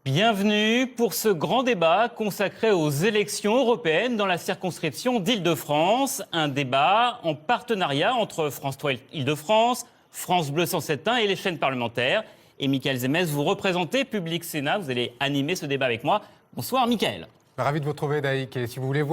Bienvenue pour ce grand débat consacré aux élections européennes dans la circonscription d'Île-de-France. Un débat en partenariat entre France 3 Île-de-France, France Bleu 107.1 et les chaînes parlementaires. Et Michaël Zemès, vous représentez Public Sénat. Vous allez animer ce débat avec moi. Bonsoir Michaël. Ravi de vous retrouver, Daïk. Et si vous voulez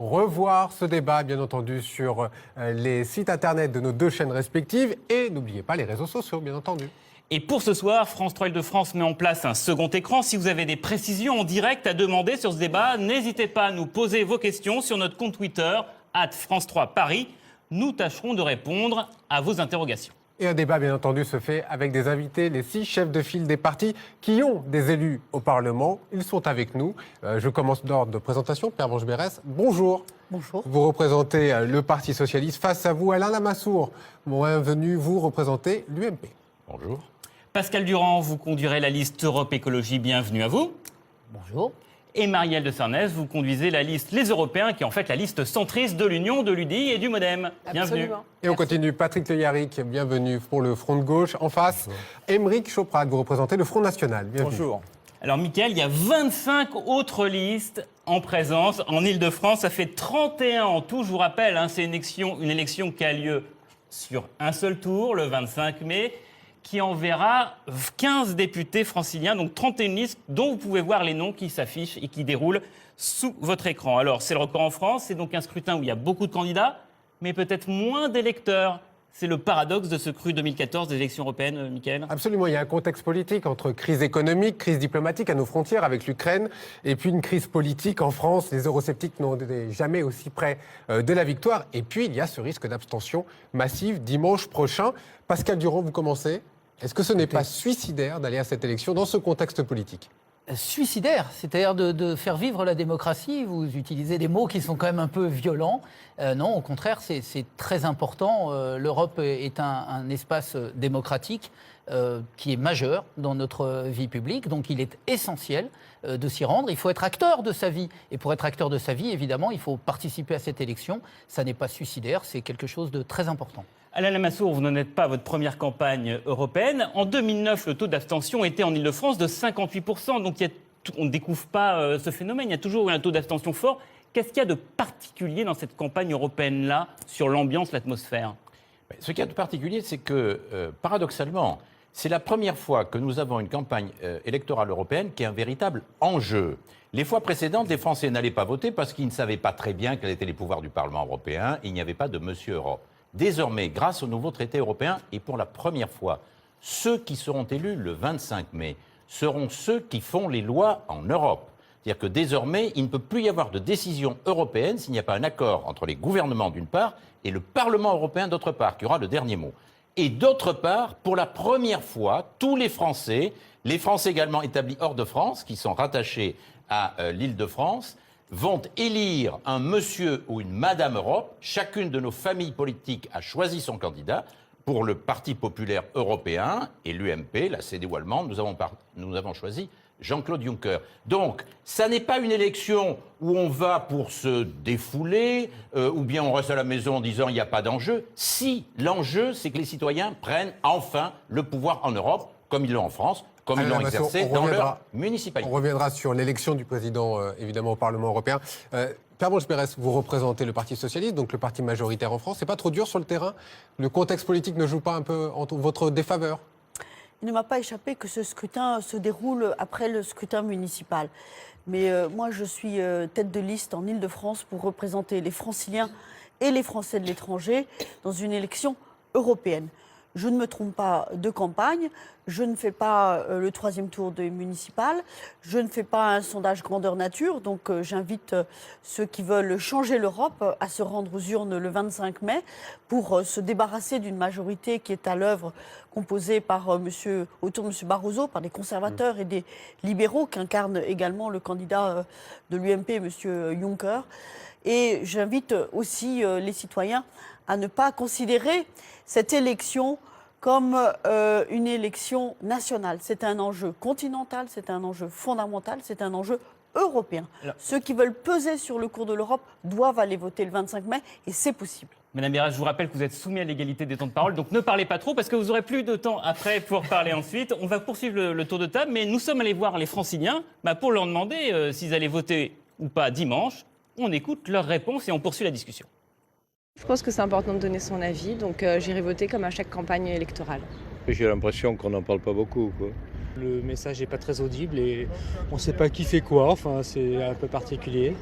revoir ce débat, bien entendu, sur les sites internet de nos deux chaînes respectives. Et n'oubliez pas les réseaux sociaux, bien entendu. Et pour ce soir, France 3 Île-de-France met en place un second écran. Si vous avez des précisions en direct à demander sur ce débat, n'hésitez pas à nous poser vos questions sur notre compte Twitter, @France3Paris. Nous tâcherons de répondre à vos interrogations. Et un débat, bien entendu, se fait avec des invités, les 6 chefs de file des partis qui ont des élus au Parlement. Ils sont avec nous. Je commence d'ordre de présentation. Pervenche Berès, bonjour. Bonjour. Vous représentez le Parti Socialiste. Face à vous, Alain Lamassoure. Bienvenue, vous représentez l'UMP. Bonjour. Pascal Durand, vous conduirez la liste Europe Écologie. Bienvenue à vous. Bonjour. Et Marielle de Sarnez, vous conduisez la liste Les Européens, qui est en fait la liste centriste de l'Union, de l'UDI et du MoDem. Bienvenue. Absolument. Et on continue. Patrick Le Yarrick, bienvenue pour le Front de gauche. En face, Aymeric Chauprade, vous représentez le Front National. Bienvenue. Bonjour. Alors Michaël, il y a 25 autres listes en présence en Île-de-France. Ça fait 31 en tout. Je vous rappelle, c'est une élection qui a lieu sur un seul tour, le 25 mai, qui enverra 15 députés franciliens, donc 31 listes dont vous pouvez voir les noms qui s'affichent et qui déroulent sous votre écran. Alors, c'est le record en France, c'est donc un scrutin où il y a beaucoup de candidats, mais peut-être moins d'électeurs. C'est le paradoxe de ce cru 2014 des élections européennes, Michaël. Absolument, il y a un contexte politique entre crise économique, crise diplomatique à nos frontières avec l'Ukraine, et puis une crise politique en France. Les eurosceptiques n'ont été jamais aussi près de la victoire. Et puis, il y a ce risque d'abstention massive dimanche prochain. Pascal Durand, vous commencez. Est-ce que ce n'est pas suicidaire d'aller à cette élection dans ce contexte politique ? Suicidaire, c'est-à-dire de faire vivre la démocratie. Vous utilisez des mots qui sont quand même un peu violents. Non, au contraire, c'est très important. L'Europe est un espace démocratique qui est majeur dans notre vie publique. Donc il est essentiel de s'y rendre. Il faut être acteur de sa vie. Et pour être acteur de sa vie, évidemment, il faut participer à cette élection. Ça n'est pas suicidaire, c'est quelque chose de très important. Alain Lamassoure, vous n'en êtes pas à votre première campagne européenne. En 2009, le taux d'abstention était en Île-de-France de 58%. Donc on ne découvre pas ce phénomène. Il y a toujours eu un taux d'abstention fort. Qu'est-ce qu'il y a de particulier dans cette campagne européenne-là sur l'ambiance, l'atmosphère ? Ce qu'il y a de particulier, c'est que, paradoxalement, c'est la première fois que nous avons une campagne électorale européenne qui est un véritable enjeu. Les fois précédentes, les Français n'allaient pas voter parce qu'ils ne savaient pas très bien quels étaient les pouvoirs du Parlement européen. Il n'y avait pas de Monsieur Europe. Désormais, grâce au nouveau traité européen, et pour la première fois, ceux qui seront élus le 25 mai seront ceux qui font les lois en Europe. C'est-à-dire que désormais, il ne peut plus y avoir de décision européenne s'il n'y a pas un accord entre les gouvernements d'une part et le Parlement européen d'autre part, qui aura le dernier mot. Et d'autre part, pour la première fois, tous les Français également établis hors de France, qui sont rattachés à l'Île-de-France, vont élire un monsieur ou une madame Europe. Chacune de nos familles politiques a choisi son candidat. Pour le Parti populaire européen et l'UMP, la CDU allemande, nous avons choisi Jean-Claude Juncker. Donc, ça n'est pas une élection où on va pour se défouler, ou bien on reste à la maison en disant il n'y a pas d'enjeu. Si, l'enjeu, c'est que les citoyens prennent enfin le pouvoir en Europe, comme ils l'ont en France, comme ils l'ont exercé dans leur municipalité. On reviendra sur l'élection du président, évidemment, au Parlement européen. Pervenche Berès, vous représentez le Parti Socialiste, donc le parti majoritaire en France. C'est pas trop dur sur le terrain ? Le contexte politique ne joue pas un peu en votre défaveur ? Il ne m'a pas échappé que ce scrutin se déroule après le scrutin municipal. Mais moi, je suis tête de liste en Île-de-France pour représenter les Franciliens et les Français de l'étranger dans une élection européenne. Je ne me trompe pas de campagne, je ne fais pas le 3e tour des municipales, je ne fais pas un sondage grandeur nature, donc j'invite ceux qui veulent changer l'Europe à se rendre aux urnes le 25 mai pour se débarrasser d'une majorité qui est à l'œuvre composée par autour de M. Barroso, par des conservateurs et des libéraux qu'incarne également le candidat de l'UMP, M. Juncker. Et j'invite aussi les citoyens à ne pas considérer cette élection comme une élection nationale. C'est un enjeu continental, c'est un enjeu fondamental, c'est un enjeu européens. Ceux qui veulent peser sur le cours de l'Europe doivent aller voter le 25 mai et c'est possible. Madame Béra, je vous rappelle que vous êtes soumis à l'égalité des temps de parole, donc ne parlez pas trop parce que vous aurez plus de temps après pour parler ensuite. On va poursuivre le tour de table, mais nous sommes allés voir les Franciliens pour leur demander s'ils allaient voter ou pas dimanche. On écoute leurs réponses et on poursuit la discussion. Je pense que c'est important de donner son avis, donc j'irai voter comme à chaque campagne électorale. J'ai l'impression qu'on n'en parle pas beaucoup, quoi. Le message n'est pas très audible et on ne sait pas qui fait quoi, enfin c'est un peu particulier.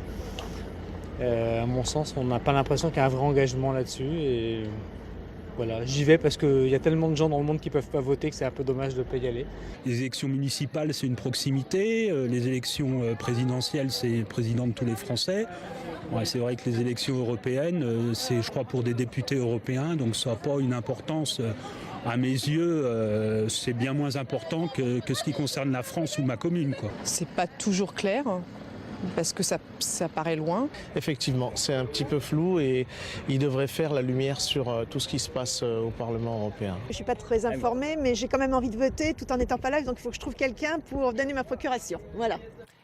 À mon sens, on n'a pas l'impression qu'il y a un vrai engagement là-dessus. Et voilà, j'y vais parce qu'il y a tellement de gens dans le monde qui ne peuvent pas voter que c'est un peu dommage de ne pas y aller. Les élections municipales, c'est une proximité. Les élections présidentielles, c'est le président de tous les Français. Ouais, c'est vrai que les élections européennes, c'est, je crois, pour des députés européens, donc ça n'a pas une importance. À mes yeux, c'est bien moins important que ce qui concerne la France ou ma commune, quoi. C'est pas toujours clair, parce que ça paraît loin. Effectivement, c'est un petit peu flou et il devrait faire la lumière sur tout ce qui se passe au Parlement européen. Je ne suis pas très informée, mais j'ai quand même envie de voter tout en n'étant pas là, donc il faut que je trouve quelqu'un pour donner ma procuration. Voilà.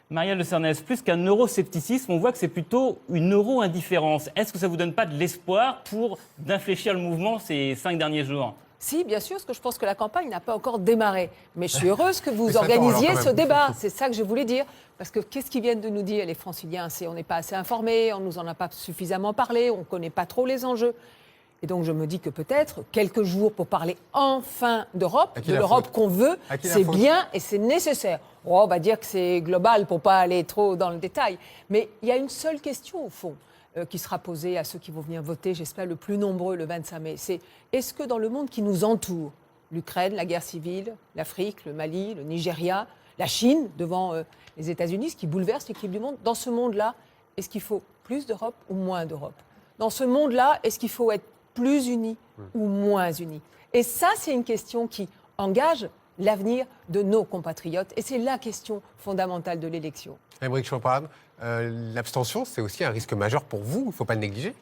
Marielle de Cernès, plus qu'un euroscepticisme, on voit que c'est plutôt une euro-indifférence. Est-ce que ça ne vous donne pas de l'espoir pour d'infléchir le mouvement ces 5 derniers jours ? Si, bien sûr, parce que je pense que la campagne n'a pas encore démarré. Mais je suis heureuse que vous organisiez ce débat. C'est ça que je voulais dire. Parce que qu'est-ce qu'ils viennent de nous dire, les Franciliens ? C'est on n'est pas assez informés, on ne nous en a pas suffisamment parlé, on ne connaît pas trop les enjeux. Et donc je me dis que peut-être quelques jours pour parler enfin d'Europe, de l'Europe qu'on veut, c'est bien et c'est nécessaire. Oh, on va dire que c'est global pour ne pas aller trop dans le détail. Mais il y a une seule question au fond qui sera posée à ceux qui vont venir voter, j'espère le plus nombreux le 25 mai. C'est est-ce que dans le monde qui nous entoure, l'Ukraine, la guerre civile, l'Afrique, le Mali, le Nigeria, la Chine devant les États-Unis, ce qui bouleverse l'équilibre du monde, dans ce monde-là, est-ce qu'il faut plus d'Europe ou moins d'Europe ? Dans ce monde-là, est-ce qu'il faut être plus unis ou moins unis ? Et ça, c'est une question qui engage l'avenir de nos compatriotes. Et c'est la question fondamentale de l'élection. Aymeric Chauprade, l'abstention, c'est aussi un risque majeur pour vous, il ne faut pas le négliger.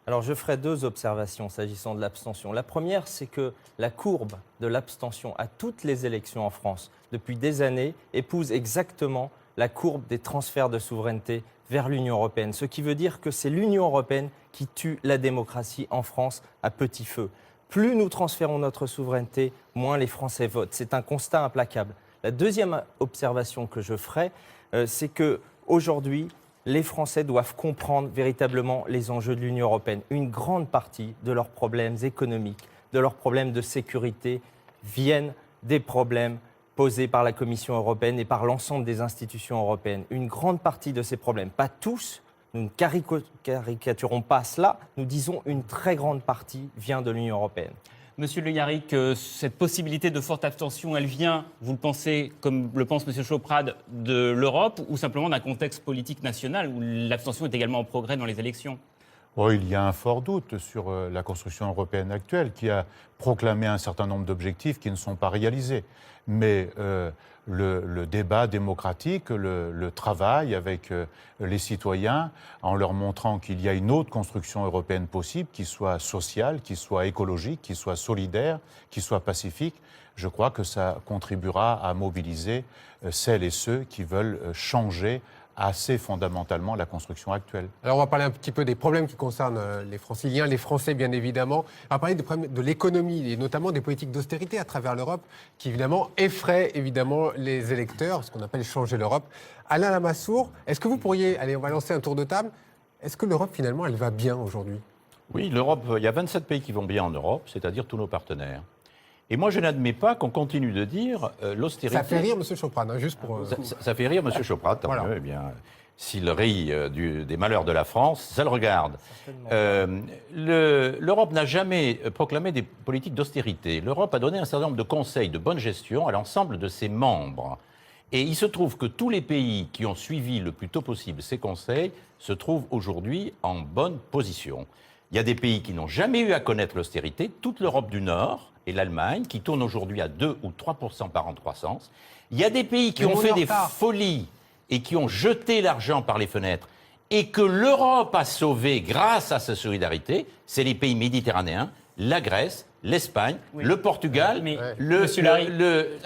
Alors je ferai 2 observations s'agissant de l'abstention. La première, c'est que la courbe de l'abstention à toutes les élections en France, depuis des années, épouse exactement la courbe des transferts de souveraineté vers l'Union européenne. Ce qui veut dire que c'est l'Union européenne qui tue la démocratie en France à petit feu. Plus nous transférons notre souveraineté, moins les Français votent. C'est un constat implacable. La deuxième observation que je ferai, c'est qu'aujourd'hui, les Français doivent comprendre véritablement les enjeux de l'Union européenne. Une grande partie de leurs problèmes économiques, de leurs problèmes de sécurité, viennent des problèmes posés par la Commission européenne et par l'ensemble des institutions européennes. Une grande partie de ces problèmes, pas tous, nous ne caricaturons pas cela, nous disons une très grande partie vient de l'Union européenne. Monsieur Le Yarrick, cette possibilité de forte abstention, elle vient, vous le pensez, comme le pense Monsieur Chauprade, de l'Europe ou simplement d'un contexte politique national où l'abstention est également en progrès dans les élections ? Oh, il y a un fort doute sur la construction européenne actuelle qui a proclamé un certain nombre d'objectifs qui ne sont pas réalisés. Mais le débat démocratique, le travail avec les citoyens, en leur montrant qu'il y a une autre construction européenne possible, qui soit sociale, qui soit écologique, qui soit solidaire, qui soit pacifique, je crois que ça contribuera à mobiliser celles et ceux qui veulent changer assez fondamentalement la construction actuelle. Alors on va parler un petit peu des problèmes qui concernent les Franciliens, les Français bien évidemment. On va parler des problèmes de l'économie et notamment des politiques d'austérité à travers l'Europe qui évidemment effraient évidemment les électeurs, ce qu'on appelle changer l'Europe. Alain Lamassoure, est-ce que vous pourriez, allez on va lancer un tour de table, est-ce que l'Europe finalement elle va bien aujourd'hui ? Oui, l'Europe, il y a 27 pays qui vont bien en Europe, c'est-à-dire tous nos partenaires. Et moi, je n'admets pas qu'on continue de dire l'austérité... Ça fait rire M. Chauprade, hein, juste pour... Ça fait rire M. Chauprade, tant voilà. mieux. Eh bien, s'il rit des malheurs de la France, ça le regarde. L'Europe n'a jamais proclamé des politiques d'austérité. L'Europe a donné un certain nombre de conseils de bonne gestion à l'ensemble de ses membres. Et il se trouve que tous les pays qui ont suivi le plus tôt possible ces conseils se trouvent aujourd'hui en bonne position. Il y a des pays qui n'ont jamais eu à connaître l'austérité, toute l'Europe du Nord et l'Allemagne, qui tournent aujourd'hui à 2 ou 3% par an de croissance. Il y a des pays qui ont fait des folies et qui ont jeté l'argent par les fenêtres et que l'Europe a sauvé grâce à sa solidarité, c'est les pays méditerranéens, la Grèce, l'Espagne, le Portugal,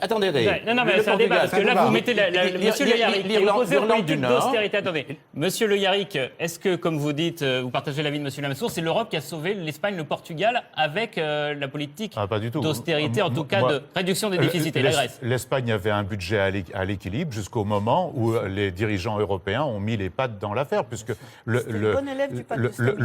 attendez, non, mais c'est un débat, parce que là, vous mettez Monsieur Le Yarrick, qui opposait aux politiques d'austérité. Attendez, Monsieur Le Yarrick, est-ce que, comme vous dites, vous partagez l'avis de Monsieur Lamassoure, c'est l'Europe qui a sauvé l'Espagne, le Portugal, avec la politique d'austérité, en tout cas de réduction des déficits, et la Grèce? L'Espagne avait un budget à l'équilibre jusqu'au moment où les dirigeants européens ont mis les pattes dans l'affaire, puisque le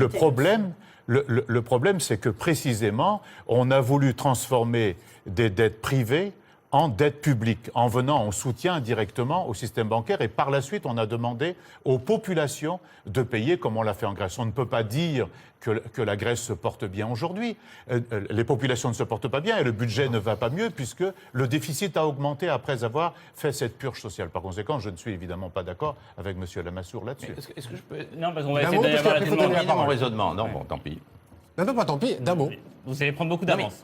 problème, c'est que précisément, on a voulu transformer des dettes privées en dette publique, en venant en soutien directement au système bancaire. Et par la suite, on a demandé aux populations de payer comme on l'a fait en Grèce. On ne peut pas dire que la Grèce se porte bien aujourd'hui. Les populations ne se portent pas bien et le budget ne va pas mieux puisque le déficit a augmenté après avoir fait cette purge sociale. Par conséquent, je ne suis évidemment pas d'accord avec M. Lamassoure là-dessus. Est-ce que je peux... Non, parce qu'on va essayer d'avoir mon raisonnement. Non, bon, tant pis. Non, pas tant pis, d'un mot. Vous allez prendre beaucoup d'avance.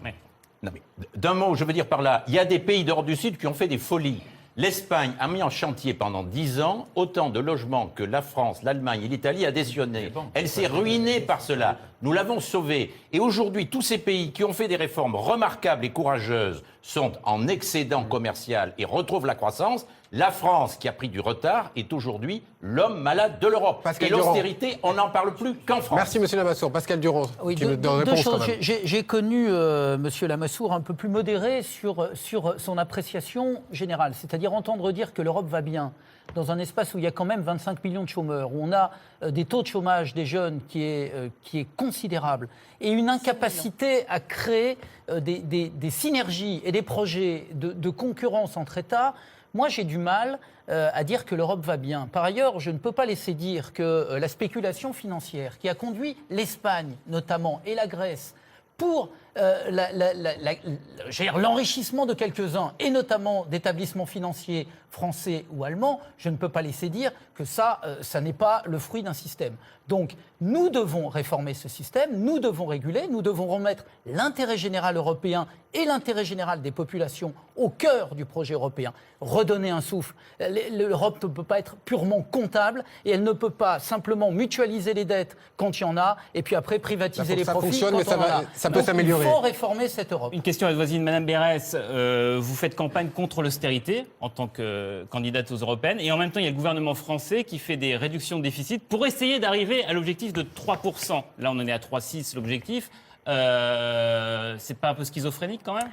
Non, mais d'un mot, je veux dire par là, il y a des pays d'Europe du Sud qui ont fait des folies. L'Espagne a mis en chantier pendant 10 ans autant de logements que la France, l'Allemagne et l'Italie additionné. Elle s'est ruinée par cela. Nous l'avons sauvée. Et aujourd'hui, tous ces pays qui ont fait des réformes remarquables et courageuses sont en excédent commercial et retrouvent la croissance. La France, qui a pris du retard, est aujourd'hui l'homme malade de l'Europe. Et l'austérité, on n'en parle plus qu'en France. Merci, M. Lamassoure. Pascal Durand, oui, deux choses. J'ai connu M. Lamassoure un peu plus modéré sur son appréciation générale. C'est-à-dire entendre dire que l'Europe va bien dans un espace où il y a quand même 25 millions de chômeurs, où on a des taux de chômage des jeunes qui est considérable, et une incapacité à créer des synergies et des projets de concurrence entre États. Moi, j'ai du mal à dire que l'Europe va bien. Par ailleurs, je ne peux pas laisser dire que la spéculation financière qui a conduit l'Espagne, notamment, et la Grèce, pour l'enrichissement de quelques-uns, et notamment d'établissements financiers français ou allemands, je ne peux pas laisser dire que ça n'est pas le fruit d'un système. Donc, nous devons réformer ce système, nous devons réguler, nous devons remettre l'intérêt général européen et l'intérêt général des populations au cœur du projet européen. Redonner un souffle. L'Europe ne peut pas être purement comptable et elle ne peut pas simplement mutualiser les dettes quand il y en a et puis après privatiser les profits quand on en a. Ça peut s'améliorer. Il faut réformer cette Europe. Une question à votre voisine, Madame Berès. Vous faites campagne contre l'austérité en tant que candidate aux européennes et en même temps, il y a le gouvernement français qui fait des réductions de déficit pour essayer d'arriver à l'objectif de 3%. Là, on en est à 3,6 l'objectif. C'est pas un peu schizophrénique quand même ?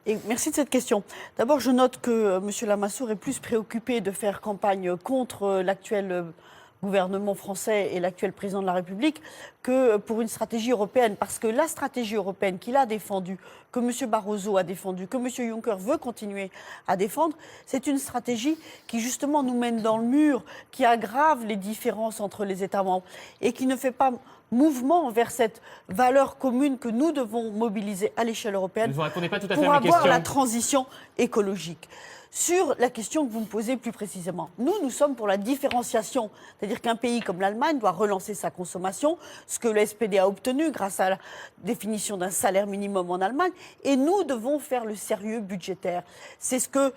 Et merci de cette question. D'abord, je note que M. Lamassoure est plus préoccupé de faire campagne contre l'actuel gouvernement français et l'actuel président de la République que pour une stratégie européenne. Parce que la stratégie européenne qu'il a défendue, que M. Barroso a défendue, que M. Juncker veut continuer à défendre, c'est une stratégie qui justement nous mène dans le mur, qui aggrave les différences entre les États membres et qui ne fait pas mouvement vers cette valeur commune que nous devons mobiliser à l'échelle européenne pour avoir la transition écologique. Sur la question que vous me posez plus précisément, nous sommes pour la différenciation. C'est-à-dire qu'un pays comme l'Allemagne doit relancer sa consommation, ce que le SPD a obtenu grâce à la définition d'un salaire minimum en Allemagne, et nous devons faire le sérieux budgétaire. C'est ce que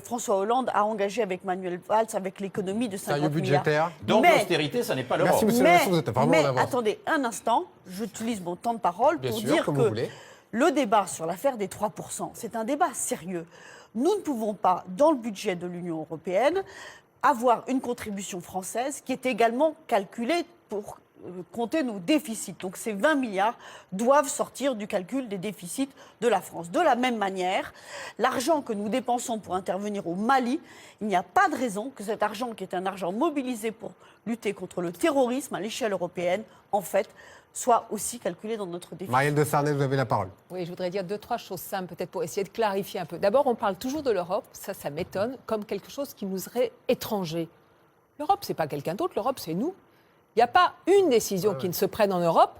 François Hollande a engagé avec Manuel Valls, avec l'économie de 50 milliards. Donc l'austérité, ça n'est pas l'Europe. Mais attendez un instant, j'utilise mon temps de parole pour dire que le débat sur l'affaire des 3%, c'est un débat sérieux. Nous ne pouvons pas, dans le budget de l'Union européenne, avoir une contribution française qui est également calculée pour compter nos déficits. Donc ces 20 milliards doivent sortir du calcul des déficits de la France. De la même manière, l'argent que nous dépensons pour intervenir au Mali, il n'y a pas de raison que cet argent, qui est un argent mobilisé pour lutter contre le terrorisme à l'échelle européenne, en fait, soit aussi calculé dans notre déficit. Marielle de Sarnez, vous avez la parole. Oui, je voudrais dire 2-3 choses simples, peut-être pour essayer de clarifier un peu. D'abord, on parle toujours de l'Europe, ça m'étonne, comme quelque chose qui nous serait étranger. L'Europe, ce n'est pas quelqu'un d'autre, l'Europe, c'est nous. Il n'y a pas une décision qui ne se prenne en Europe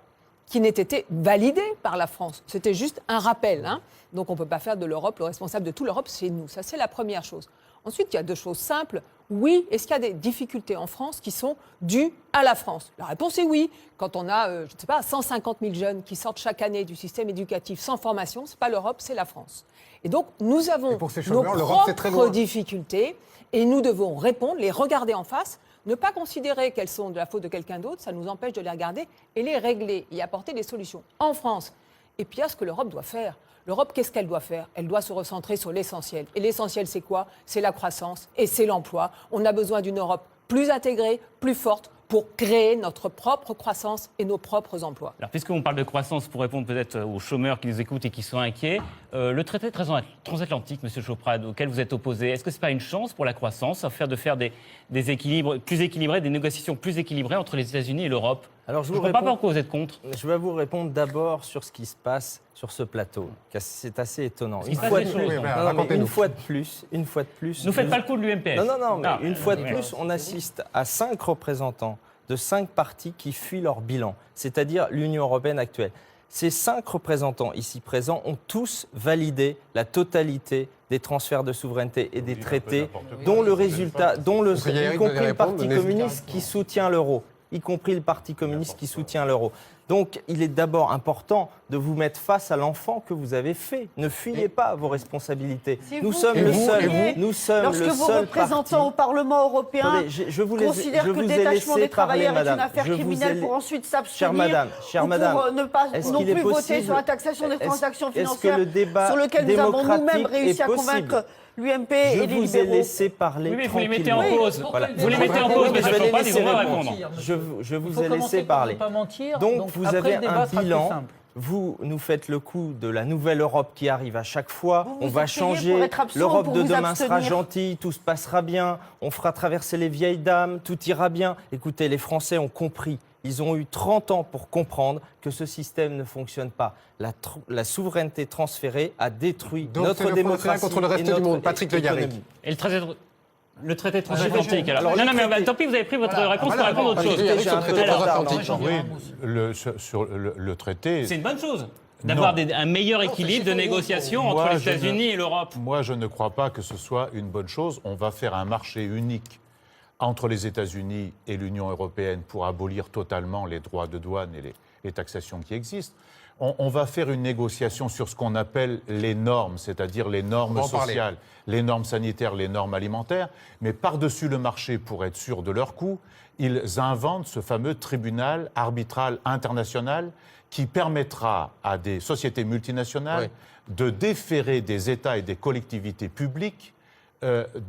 qui n'ait été validée par la France. C'était juste un rappel. Hein. Donc on ne peut pas faire de l'Europe, le responsable de toute l'Europe, c'est nous. Ça, c'est la première chose. Ensuite, il y a 2 choses simples. Oui, est-ce qu'il y a des difficultés en France qui sont dues à la France ? La réponse est oui. Quand on a, je ne sais pas, 150 000 jeunes qui sortent chaque année du système éducatif sans formation, ce n'est pas l'Europe, c'est la France. Et donc, nous avons nos propres difficultés et nous devons répondre, les regarder en face, ne pas considérer qu'elles sont de la faute de quelqu'un d'autre, ça nous empêche de les regarder et les régler, y apporter des solutions. En France, Et puis il y a ce que l'Europe doit faire. L'Europe, qu'est-ce qu'elle doit faire? Elle doit se recentrer sur l'essentiel. Et l'essentiel, c'est quoi? C'est la croissance et c'est l'emploi. On a besoin d'une Europe plus intégrée, plus forte, pour créer notre propre croissance et nos propres emplois. Alors, puisqu'on parle de croissance, pour répondre peut-être aux chômeurs qui nous écoutent et qui sont inquiets, le traité transatlantique, M. Choprade, auquel vous êtes opposé, est-ce que ce n'est pas une chance pour la croissance, de faire des équilibres plus équilibrés, des négociations plus équilibrées entre les États-unis et l'Europe? Alors, je ne comprends pas pourquoi vous êtes contre. Je vais vous répondre d'abord sur ce qui se passe sur ce plateau. C'est assez étonnant. Une fois de plus. Ne faites pas le coup de l'UMPF. Non, mais une fois de plus, on assiste à 5 représentants de 5 partis qui fuient leur bilan, c'est-à-dire l'Union européenne actuelle. Ces 5 représentants ici présents ont tous validé la totalité des transferts de souveraineté et des traités, dont le résultat, y compris le Parti communiste qui soutient l'euro. Donc, il est d'abord important de vous mettre face à l'enfant que vous avez fait. Ne fuyez pas vos responsabilités. Nous sommes le seul Lorsque vos représentants au Parlement européen considèrent que le détachement des travailleurs est une affaire criminelle pour ensuite s'abstenir pour ne pas non plus voter sur la taxation des transactions financières sur lequel nous avons nous-mêmes réussi à convaincre l'UMP et les libéraux. Je vous ai laissé parler. Oui, mais vous les mettez en cause. Vous les mettez en cause, mais je ne pas les répondre. Je vous ai laissé parler. Donc vous avez un bilan. Vous nous faites le coup de la nouvelle Europe qui arrive à chaque fois. On va changer. L'Europe de demain sera gentille, tout se passera bien. On fera traverser les vieilles dames, tout ira bien. Écoutez, les Français ont compris. Ils ont eu 30 ans pour comprendre que ce système ne fonctionne pas. La souveraineté transférée a détruit notre démocratie contre le reste du monde. Patrick Le Yarrick. Et le traité transatlantique. Alors, non, mais tant pis, vous avez pris votre réponse pour répondre à autre chose. Sur le traité. C'est une bonne chose d'avoir un meilleur équilibre de négociation entre les États-Unis et l'Europe. Moi, je ne crois pas que ce soit une bonne chose. On va faire un marché unique entre les États-Unis et l'Union européenne pour abolir totalement les droits de douane et les taxations qui existent. On va faire une négociation sur ce qu'on appelle les normes, c'est-à-dire les normes sociales, les normes sanitaires, les normes alimentaires. Mais par-dessus le marché, pour être sûr de leur coût, ils inventent ce fameux tribunal arbitral international qui permettra à des sociétés multinationales de déférer des États et des collectivités publiques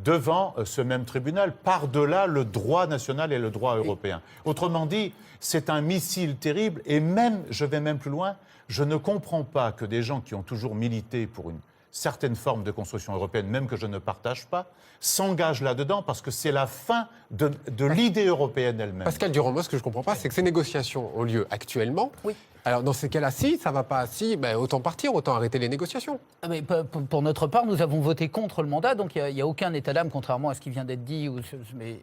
devant ce même tribunal, par-delà le droit national et le droit européen. Autrement dit, c'est un missile terrible et même, je vais même plus loin, je ne comprends pas que des gens qui ont toujours milité pour une certaine forme de construction européenne, même que je ne partage pas, s'engagent là-dedans parce que c'est la fin de l'idée européenne elle-même. Pascal Durand, moi ce que je ne comprends pas, c'est que ces négociations ont lieu actuellement. Oui. Alors dans ces cas-là, si ça ne va pas, autant partir, autant arrêter les négociations. Mais pour notre part, nous avons voté contre le mandat, donc il n'y a aucun état d'âme, contrairement à ce qui vient d'être dit,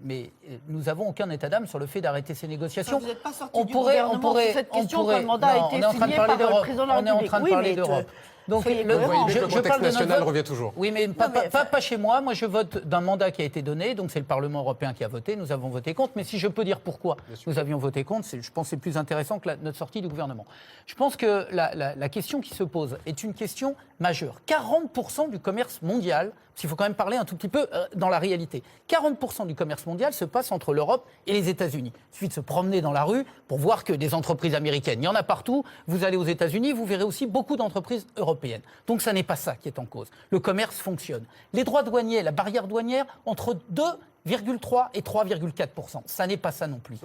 mais nous n'avons aucun état d'âme sur le fait d'arrêter ces négociations. Vous n'êtes pas sorti du gouvernement sur cette question quand le mandat a été signé par le président de la République. On est en train de parler d'Europe. Donc le contexte national revient toujours. Oui, mais pas chez moi. Moi, je vote d'un mandat qui a été donné, donc c'est le Parlement européen qui a voté. Nous avons voté contre. Mais si je peux dire pourquoi nous avions voté contre, je pense que c'est plus intéressant que notre sortie du gouvernement. Je pense que la question qui se pose est une question majeure. 40% du commerce mondial, parce qu'il faut quand même parler un tout petit peu dans la réalité, 40% du commerce mondial se passe entre l'Europe et les États-Unis. Il suffit de se promener dans la rue pour voir que des entreprises américaines, il y en a partout. Vous allez aux États-Unis, vous verrez aussi beaucoup d'entreprises européennes. Donc ça n'est pas ça qui est en cause. Le commerce fonctionne. Les droits douaniers, la barrière douanière, entre 2,3 et 3,4%. Ça n'est pas ça non plus.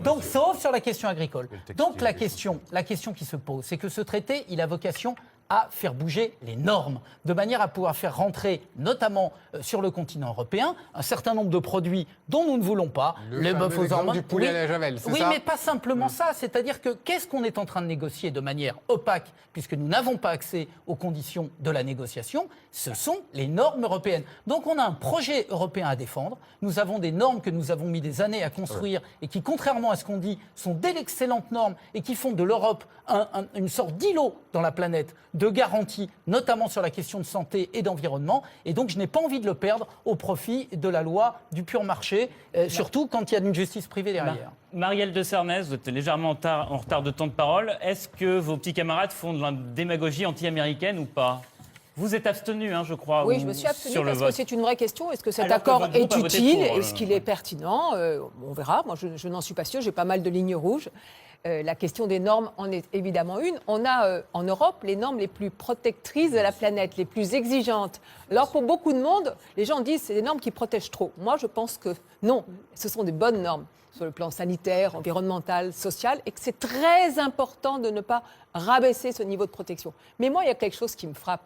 Donc sauf sur la question agricole. Donc la question qui se pose, c'est que ce traité, il a vocation à faire bouger les normes, de manière à pouvoir faire rentrer, notamment sur le continent européen, un certain nombre de produits dont nous ne voulons pas. Le bœuf aux hormones, du poulet à la javel, c'est ça ? Oui, mais pas simplement ça. C'est-à-dire que qu'est-ce qu'on est en train de négocier de manière opaque, puisque nous n'avons pas accès aux conditions de la négociation ? Ce sont les normes européennes. Donc on a un projet européen à défendre. Nous avons des normes que nous avons mis des années à construire et qui, contrairement à ce qu'on dit, sont d'excellentes normes et qui font de l'Europe une sorte d'îlot dans la planète de garantie, notamment sur la question de santé et d'environnement. Et donc, je n'ai pas envie de le perdre au profit de la loi du pur marché, surtout quand il y a une justice privée derrière. Marielle de Sarnez, vous êtes légèrement en retard de temps de parole. Est-ce que vos petits camarades font de la démagogie anti-américaine ou pas ? Vous êtes abstenu, je crois. Oui, je me suis abstenu parce que c'est une vraie question. Est-ce que cet accord est utile ? Est-ce qu'il est pertinent ? On verra. Moi, je n'en suis pas sûre. J'ai pas mal de lignes rouges. La question des normes en est évidemment une. On a en Europe les normes les plus protectrices de la planète, les plus exigeantes. Alors pour beaucoup de monde, les gens disent que c'est des normes qui protègent trop. Moi, je pense que non, ce sont des bonnes normes sur le plan sanitaire, environnemental, social, et que c'est très important de ne pas rabaisser ce niveau de protection. Mais moi, il y a quelque chose qui me frappe.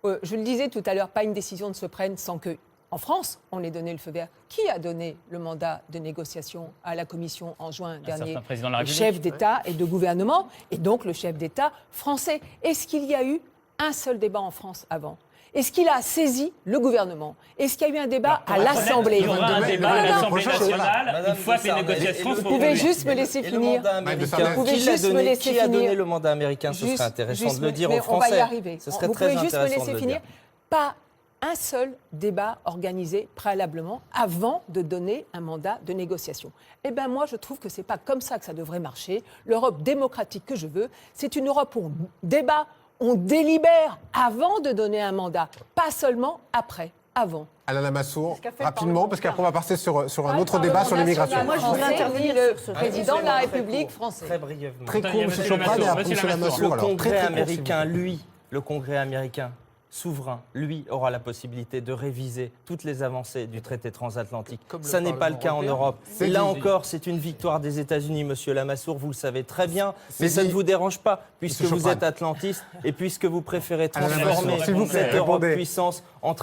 Je le disais tout à l'heure, pas une décision ne se prenne sans que, en France, on ait donné le feu vert. Qui a donné le mandat de négociation à la Commission en juin dernier? Président de la Le République. chef d'État et de gouvernement, et donc le chef d'État français. Est-ce qu'il y a eu un seul débat en France avant? Est-ce qu'il a saisi le gouvernement? Est-ce qu'il y a eu un débat à l'Assemblée? Il y aura un débat à l'Assemblée nationale une fois que les négociations seront Vous pouvez juste me laisser finir. Vous pouvez juste me laisser finir. Qui a donné le mandat américain? Ce serait intéressant de le dire aux Français. On va y arriver. Ce serait Vous très pouvez juste me intéressant laisser de le finir. dire. Pas un seul débat organisé préalablement avant de donner un mandat de négociation. Eh bien, moi, je trouve que ce n'est pas comme ça que ça devrait marcher. L'Europe démocratique que je veux, c'est une Europe où on débat, on délibère avant de donner un mandat, pas seulement après, avant. Alain Lamassoure, rapidement, parce qu'après on va passer sur un autre débat sur l'immigration. Moi, je voudrais intervenir le président de la République française. Très brièvement. Très court, M. Choprade, et après M. Lamassoure. Le Congrès américain, lui, le Congrès américain souverain, lui, aura la possibilité de réviser toutes les avancées du traité transatlantique. Ça n'est pas le cas en Europe. Et là encore, c'est une victoire des États-Unis, Monsieur Lamassoure, vous le savez très bien, mais ça ne vous dérange pas, puisque vous êtes atlantiste et puisque vous préférez transformer cette Europe puissance en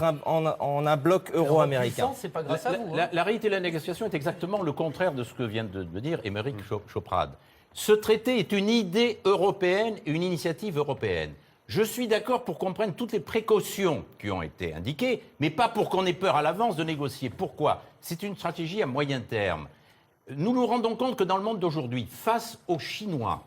un bloc euro-américain. C'est pas grâce à vous. La réalité de la négociation est exactement le contraire de ce que vient de dire Émeric Choprade. Ce traité est une idée européenne, une initiative européenne. Je suis d'accord pour qu'on prenne toutes les précautions qui ont été indiquées, mais pas pour qu'on ait peur à l'avance de négocier. Pourquoi? C'est une stratégie à moyen terme. Nous nous rendons compte que dans le monde d'aujourd'hui, face aux Chinois,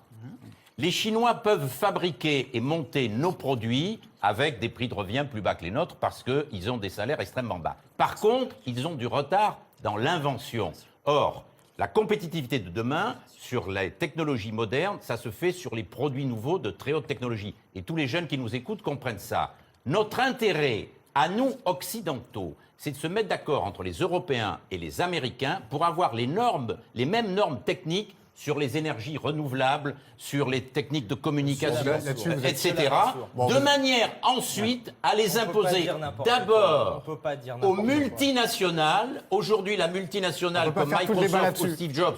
les Chinois peuvent fabriquer et monter nos produits avec des prix de revient plus bas que les nôtres parce qu'ils ont des salaires extrêmement bas. Par contre, ils ont du retard dans l'invention. Or, la compétitivité de demain, sur les technologies modernes, ça se fait sur les produits nouveaux de très haute technologie. Et tous les jeunes qui nous écoutent comprennent ça. Notre intérêt, à nous occidentaux, c'est de se mettre d'accord entre les Européens et les Américains pour avoir les mêmes normes techniques sur les énergies renouvelables, sur les techniques de communication, etc., de manière ensuite à les imposer d'abord aux multinationales. Aujourd'hui, la multinationale comme Microsoft ou Steve Jobs,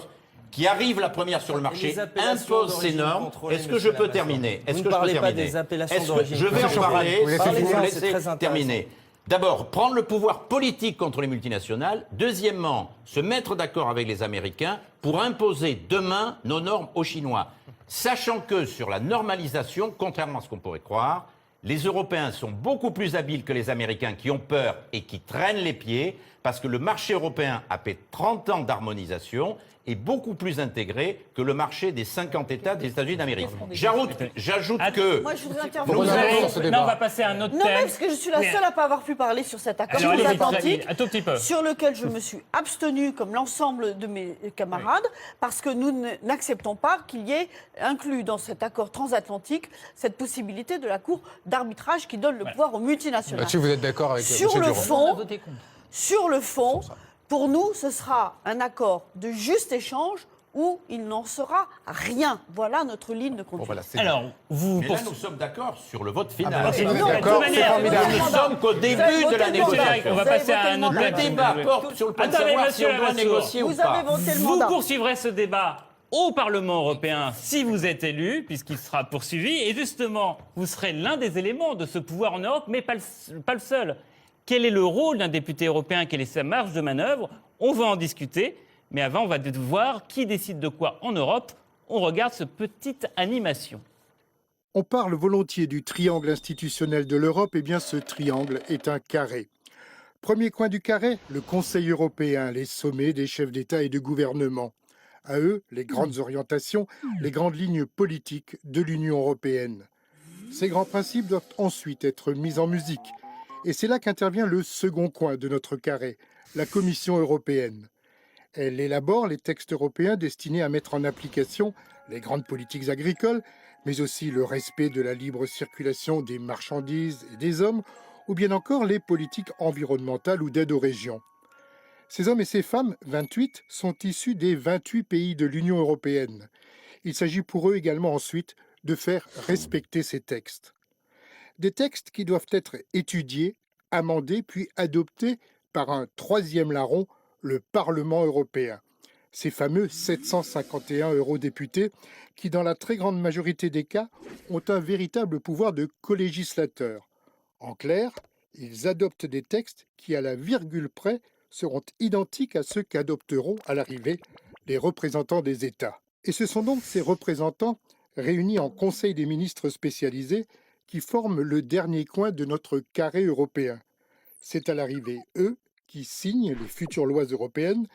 qui arrive la première sur le marché, impose ces normes. Est-ce que je peux terminer? Vous ne parlez pas des appellations d'origine. Je vais en parler, Parlez-en, vous c'est très laissez intéressant. terminer. D'abord, prendre le pouvoir politique contre les multinationales. Deuxièmement, se mettre d'accord avec les Américains pour imposer demain nos normes aux Chinois. Sachant que sur la normalisation, contrairement à ce qu'on pourrait croire, les Européens sont beaucoup plus habiles que les Américains qui ont peur et qui traînent les pieds parce que le marché européen, après 30 ans d'harmonisation, est beaucoup plus intégré que le marché des 50 États des États-Unis d'Amérique. J'ajoute que... Moi, je voudrais intervenir. Non, on va passer à un autre Non, thème. mais parce que je suis la seule à ne pas avoir pu parler sur cet accord Alors, allez-y, transatlantique, un tout petit peu. sur lequel je me suis abstenue, comme l'ensemble de mes camarades, parce que nous n'acceptons pas qu'il y ait inclus dans cet accord transatlantique cette possibilité de la Cour d'arbitrage qui donne le pouvoir aux multinationales. Là-dessus, vous êtes d'accord avec Sur M. le Durand. fond, sur le fond, pour nous, ce sera un accord de juste échange où il n'en sera rien. Voilà notre ligne de conduite. Alors, Mais là, nous sommes d'accord sur le vote final. Ah bah, si vous êtes d'accord, c'est formidable. Nous sommes qu'au début de la négociation. on va passer à un autre Le débat porte sur le point de Attendez, savoir si monsieur on doit Lamassoure. négocier ou Vous pas. avez voté le Vous mandat. poursuivrez ce débat au Parlement européen si vous êtes élu, puisqu'il sera poursuivi. Et justement, vous serez l'un des éléments de ce pouvoir en Europe, mais pas le seul. Quel est le rôle d'un député européen? Quelle est sa marge de manœuvre? On va en discuter. Mais avant, on va voir qui décide de quoi en Europe. On regarde cette petite animation. On parle volontiers du triangle institutionnel de l'Europe. Eh bien, ce triangle est un carré. Premier coin du carré, le Conseil européen, les sommets des chefs d'État et de gouvernement. À eux, les grandes orientations, les grandes lignes politiques de l'Union européenne. Ces grands principes doivent ensuite être mis en musique. Et c'est là qu'intervient le second coin de notre carré, la Commission européenne. Elle élabore les textes européens destinés à mettre en application les grandes politiques agricoles, mais aussi le respect de la libre circulation des marchandises et des hommes, ou bien encore les politiques environnementales ou d'aide aux régions. Ces hommes et ces femmes, 28, sont issus des 28 pays de l'Union européenne. Il s'agit pour eux également ensuite de faire respecter ces textes. Des textes qui doivent être étudiés, amendés, puis adoptés par un troisième larron, le Parlement européen. Ces fameux 751 eurodéputés qui, dans la très grande majorité des cas, ont un véritable pouvoir de colégislateur. En clair, ils adoptent des textes qui, à la virgule près, seront identiques à ceux qu'adopteront à l'arrivée les représentants des États. Et ce sont donc ces représentants, réunis en Conseil des ministres spécialisés, qui forment le dernier coin de notre carré européen. C'est à l'arrivée, eux, qui signent les futures lois européennes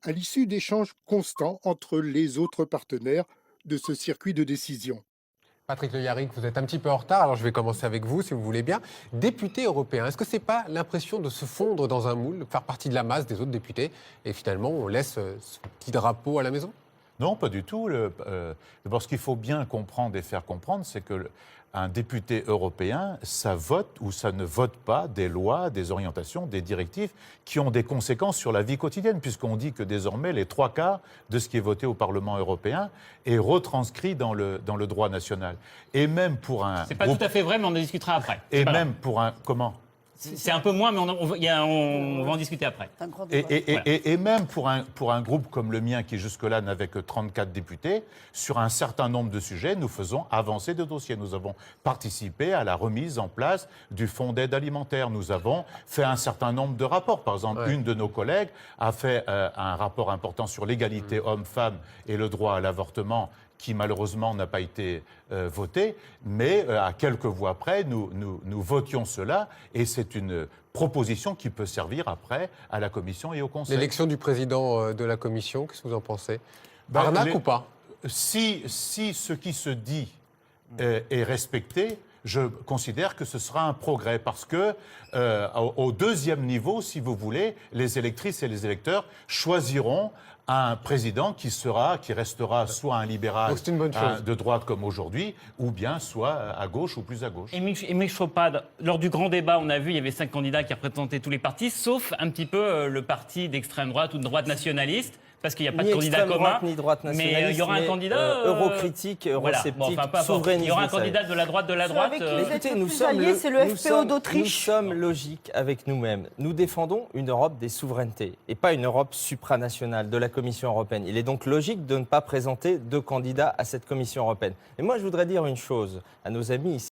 à l'issue d'échanges constants entre les autres partenaires de ce circuit de décision. Patrick Le Yarrick, vous êtes un petit peu en retard, alors je vais commencer avec vous, si vous voulez bien. Député européen, est-ce que ce n'est pas l'impression de se fondre dans un moule, de faire partie de la masse des autres députés, et finalement on laisse ce petit drapeau à la maison? Non, pas du tout. D'abord, ce qu'il faut bien comprendre et faire comprendre, c'est que un député européen, ça vote ou ça ne vote pas des lois, des orientations, des directives qui ont des conséquences sur la vie quotidienne, puisqu'on dit que désormais les 3/4 de ce qui est voté au Parlement européen est retranscrit dans le droit national. Et même pour un... C'est pas tout à fait vrai, mais on en discutera après. Et même pour un... Comment ? C'est un peu moins, mais on va en discuter après. Et même pour un groupe comme le mien, qui jusque-là n'avait que 34 députés, sur un certain nombre de sujets, nous faisons avancer des dossiers. Nous avons participé à la remise en place du fonds d'aide alimentaire. Nous avons fait un certain nombre de rapports. Par exemple, une de nos collègues a fait un rapport important sur l'égalité homme-femme et le droit à l'avortement, qui malheureusement n'a pas été voté, mais à quelques voix près, nous votions cela, et c'est une proposition qui peut servir après à la Commission et au Conseil. L'élection du président de la Commission, qu'est-ce que vous en pensez? Arnaque ou pas? Si ce qui se dit est respecté, je considère que ce sera un progrès, parce que au deuxième niveau, si vous voulez, les électrices et les électeurs choisiront un président qui restera soit un libéral de droite comme aujourd'hui, ou bien soit à gauche ou plus à gauche. Émile Chopard, lors du grand débat, on a vu, il y avait 5 candidats qui représentaient tous les partis, sauf un petit peu le parti d'extrême droite ou de droite nationaliste. Parce qu'il n'y a pas de candidat commun, ni droite nationaliste, mais il y aura un candidat eurocritique, eurosceptique, souverainiste. Il y aura un candidat de la droite. Écoutez, c'est le FPO d'Autriche. Nous sommes logiques avec nous-mêmes. Nous défendons une Europe des souverainetés et pas une Europe supranationale de la Commission européenne. Il est donc logique de ne pas présenter 2 candidats à cette Commission européenne. Et moi, je voudrais dire une chose à nos amis ici.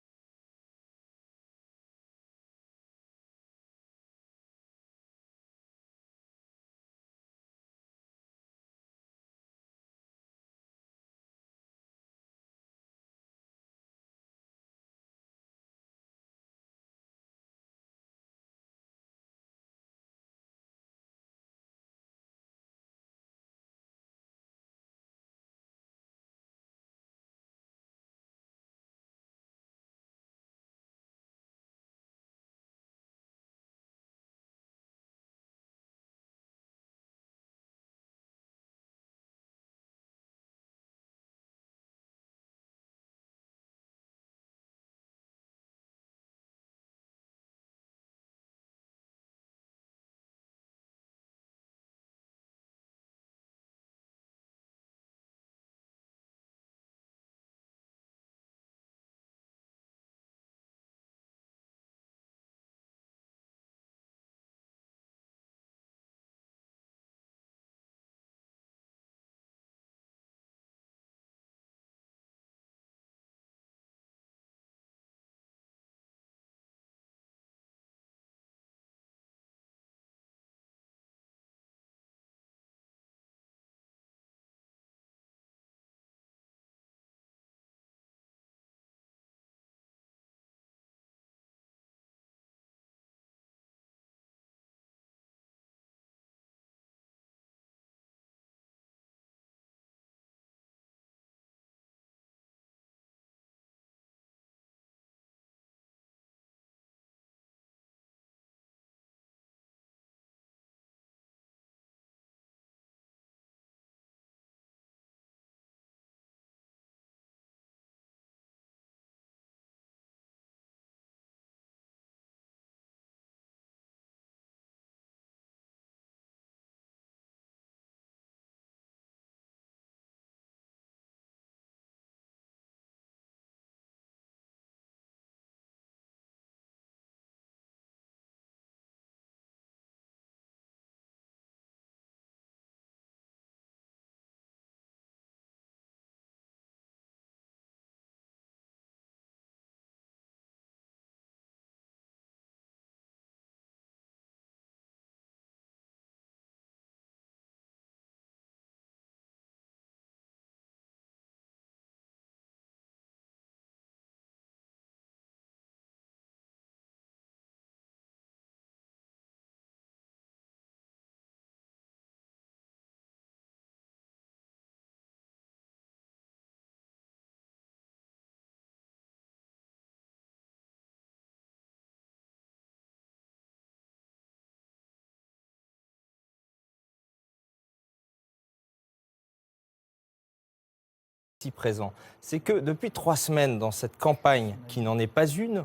ici présents, c'est que depuis 3 semaines, dans cette campagne qui n'en est pas une,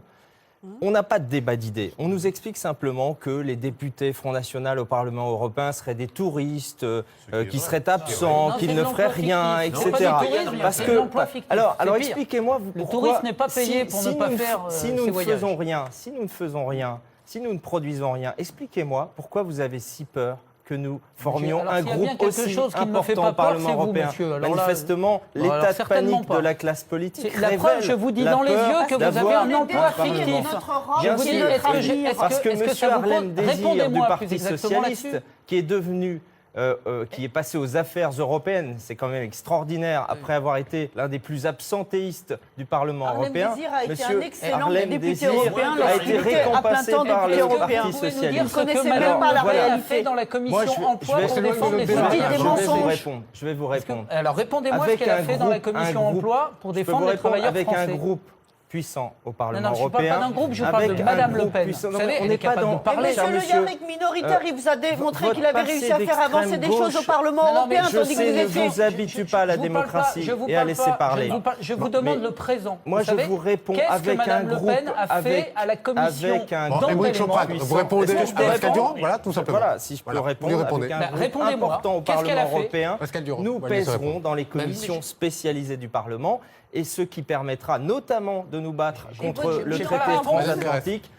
on n'a pas de débat d'idées. On nous explique simplement que les députés Front National au Parlement européen seraient des touristes, qui seraient absents, qu'ils ne feraient rien, etc. Parce que alors expliquez-moi pourquoi. Le touriste n'est pas payé pour ne pas faire si nous ne faisons rien, si nous ne produisons rien, expliquez-moi pourquoi vous avez si peur que nous formions un groupe aussi important au Parlement européen. Manifestement, l'état de panique de la classe politique la preuve, je vous dis dans les yeux que vous avez un emploi fictif. Bien sûr, parce que M. Harlem Désir du Parti socialiste, qui est devenu qui est passé aux affaires européennes, c'est quand même extraordinaire, après avoir été l'un des plus absentéistes du Parlement européen. Monsieur Harlem Désir a été récompensé par le Parti socialiste. Vous connaissez même pas la réalité dans la commission emploi pour défendre les salariés. Je vais vous répondre. Alors répondez-moi ce qu'elle a fait dans la commission emploi pour défendre les travailleurs français. Avec un groupe puissant au Parlement européen. Je ne parle pas d'un groupe, je parle de Madame Le Pen. Vous savez, on n'est pas dans parler. Monsieur Le Yarrick, minoritaire, il vous a démontré qu'il avait réussi à faire avancer des choses au Parlement européen, tandis que vous étiez... Je ne vous habitue pas à la démocratie et à laisser parler. Je vous demande le présent. Moi, je vous réponds avec un groupe... Qu'est-ce que Madame Le Pen a fait à la commission Vous répondez à Pascal Durand, voilà, tout simplement. Voilà, si je peux répondre avec un groupe important au Parlement européen, nous pèserons dans les commissions spécialisées du Parlement, et ce qui permettra notamment de nous battre contre le traité transatlantique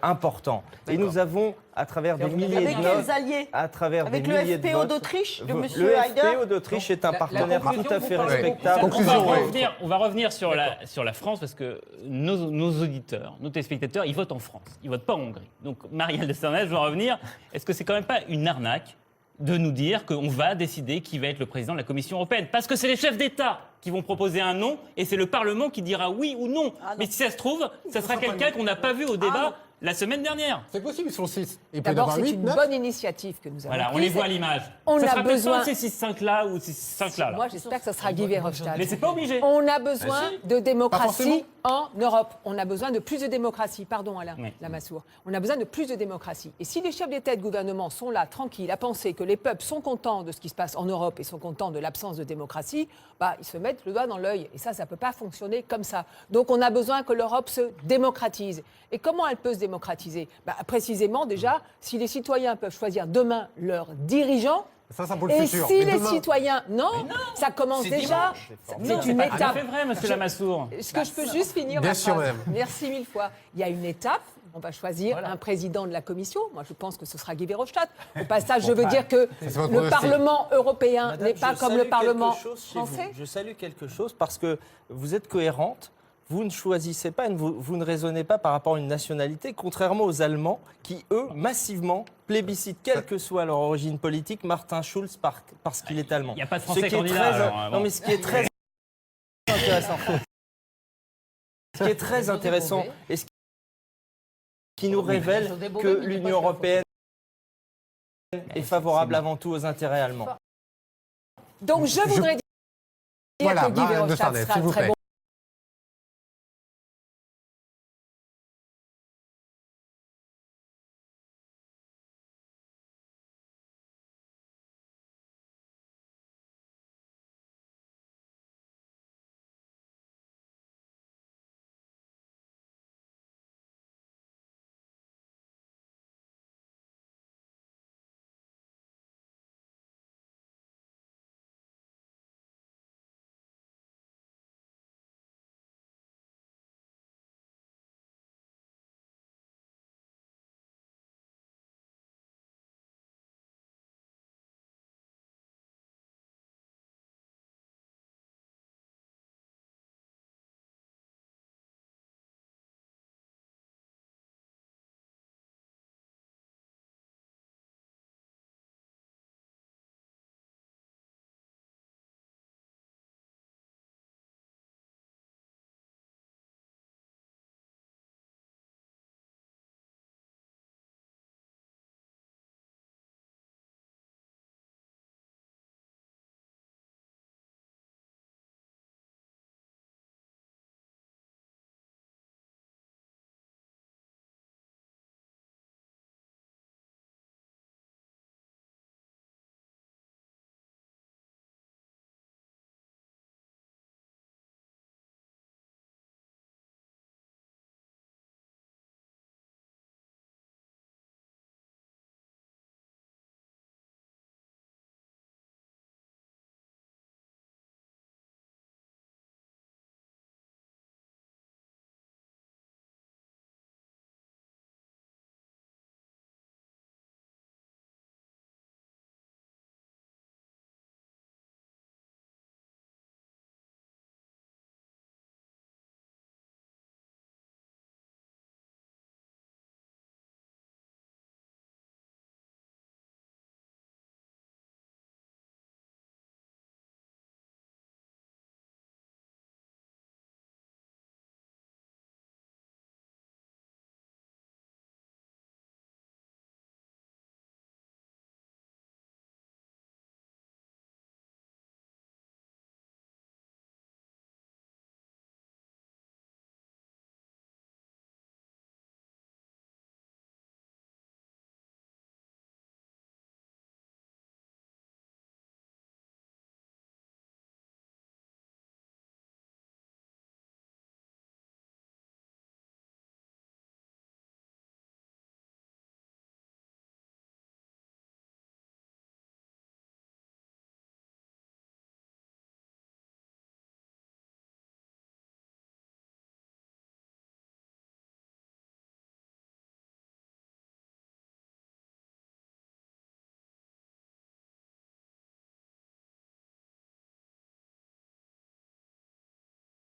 important. Et nous avons, à travers des milliers de notes, à travers des milliers de votes... Avec le FPO d'Autriche, de M. Haïder. Le FPO d'Autriche est un partenaire tout à fait respectable. On va revenir sur la France, parce que nos auditeurs, nos téléspectateurs, ils votent en France, ils ne votent pas en Hongrie. Donc, Marielle de Sarnez, je vais en revenir. Est-ce que c'est quand même pas une arnaque de nous dire qu'on va décider qui va être le président de la Commission européenne? Parce que c'est les chefs d'État qui vont proposer un nom et c'est le Parlement qui dira oui ou non. Mais si ça se trouve, ça sera quelqu'un qu'on n'a pas vu au débat la semaine dernière. C'est possible, ils sont 6. D'abord, c'est une bonne initiative que nous avons prise. Voilà, on les voit à l'image. On ça a sera besoin de ces 6-5-là ou ces 5-là. Moi, j'espère que ça sera Guy Verhofstadt. Mais c'est pas obligé. On a besoin de démocratie en Europe. On a besoin de plus de démocratie. Pardon, Alain Lamassoure. On a besoin de plus de démocratie. Et si les chefs d'État et de gouvernement sont là, tranquilles, à penser que les peuples sont contents de ce qui se passe en Europe et sont contents de l'absence de démocratie, ils se mettent le doigt dans l'œil. Et ça ne peut pas fonctionner comme ça. Donc, on a besoin que l'Europe se démocratise. Et comment elle peut se démocratiser? Précisément, déjà, si les citoyens peuvent choisir demain leurs dirigeants, ça pour le et futur. si les citoyens... Non, ça commence déjà. C'est une étape. C'est vrai, monsieur Lamassoure. Est-ce que je peux juste finir Bien ma sûr, phrase? madame. Merci mille fois. Il y a une étape. On va choisir un président de la Commission. Moi, je pense que ce sera Guy Verhofstadt. Au passage, je veux dire que le Parlement européen n'est pas comme le Parlement français. Je salue quelque chose parce que vous êtes cohérente. Vous ne choisissez pas, vous ne raisonnez pas par rapport à une nationalité, contrairement aux Allemands qui, eux, massivement plébiscitent, quelle que soit leur origine politique, Martin Schulz parce qu'il est allemand. Il n'y a pas de Français candidat. Non, mais ce qui est très intéressant, et ce qui nous révèle que l'Union européenne est favorable avant tout aux intérêts allemands. Donc, je voudrais dire que Guy Verhofstadt sera très bon.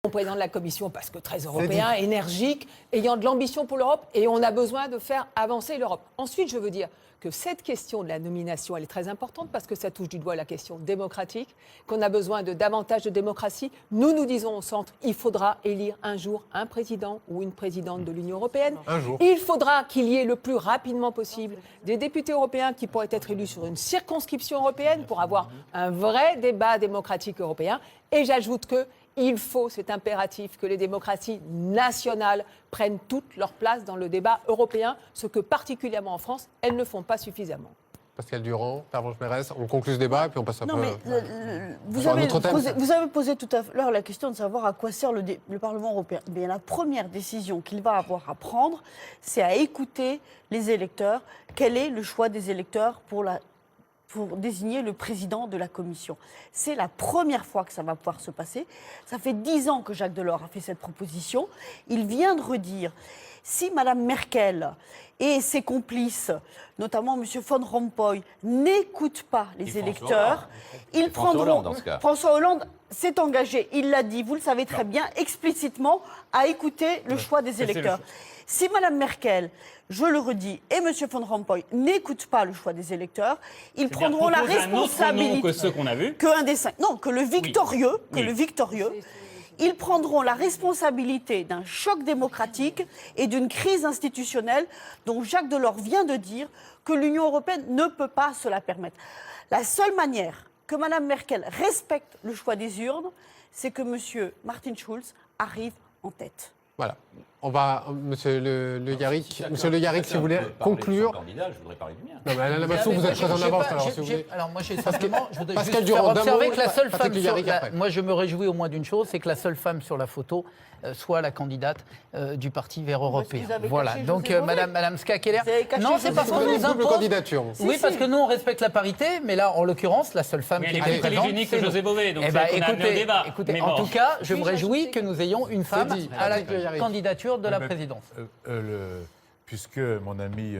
président de la Commission parce que très européen, énergique, ayant de l'ambition pour l'Europe et on a besoin de faire avancer l'Europe. Ensuite, je veux dire que cette question de la nomination, elle est très importante parce que ça touche du doigt la question démocratique, qu'on a besoin de davantage de démocratie. Nous disons au centre, il faudra élire un jour un président ou une présidente de l'Union européenne. Un jour. Il faudra qu'il y ait le plus rapidement possible des députés européens qui pourraient être élus sur une circonscription européenne pour avoir un vrai débat démocratique européen. Et j'ajoute que il faut, c'est impératif, que les démocraties nationales prennent toute leur place dans le débat européen, ce que particulièrement en France, elles ne font pas suffisamment. Pascal Durand, Pervenche Mérès, on conclut ce débat et puis on passe un peu vous avez posé tout à l'heure la question de savoir à quoi sert le Parlement européen. Bien, la première décision qu'il va avoir à prendre, c'est à écouter les électeurs. Quel est le choix des électeurs pour désigner le président de la Commission. C'est la première fois que ça va pouvoir se passer. Ça fait 10 ans que Jacques Delors a fait cette proposition. Il vient de redire, si Mme Merkel et ses complices, notamment M. Van Rompuy, n'écoutent pas les électeurs, ils prendront... François Hollande s'est engagé, il l'a dit, vous le savez très bien, explicitement, à écouter le choix des électeurs. Si Mme Merkel, je le redis, et M. Van Rompuy n'écoutent pas le choix des électeurs, ils prendront la responsabilité... que ceux qu'on a vus. Que le victorieux, ils prendront la responsabilité d'un choc démocratique et d'une crise institutionnelle dont Jacques Delors vient de dire que l'Union européenne ne peut pas se la permettre. La seule manière que Mme Merkel respecte le choix des urnes, c'est que M. Martin Schulz arrive en tête. Voilà. On va, Monsieur Le Yarrick, si vous voulez conclure. Je voudrais parler du mien. Non, mais Alain Lamassoure, vous êtes très en avance. Alors, si vous voulez. Alors moi, j'ai simplement, je voudrais Pascal juste faire Durand, observer que la seule Patrick femme Le Yarrick après. moi, je me réjouis au moins d'une chose, c'est que la seule femme sur la photo soit la candidate du Parti Vert européen. Voilà. Donc Madame Ska Keller. Non, c'est parce qu'on nous impose. Oui, parce que nous on respecte la parité, mais là, en l'occurrence, la seule femme qui est présente, elle est plus télégénique que José Bové. Donc écoutez, en tout cas, je me réjouis que nous ayons une femme à la candidature de la présidence. Puisque mon ami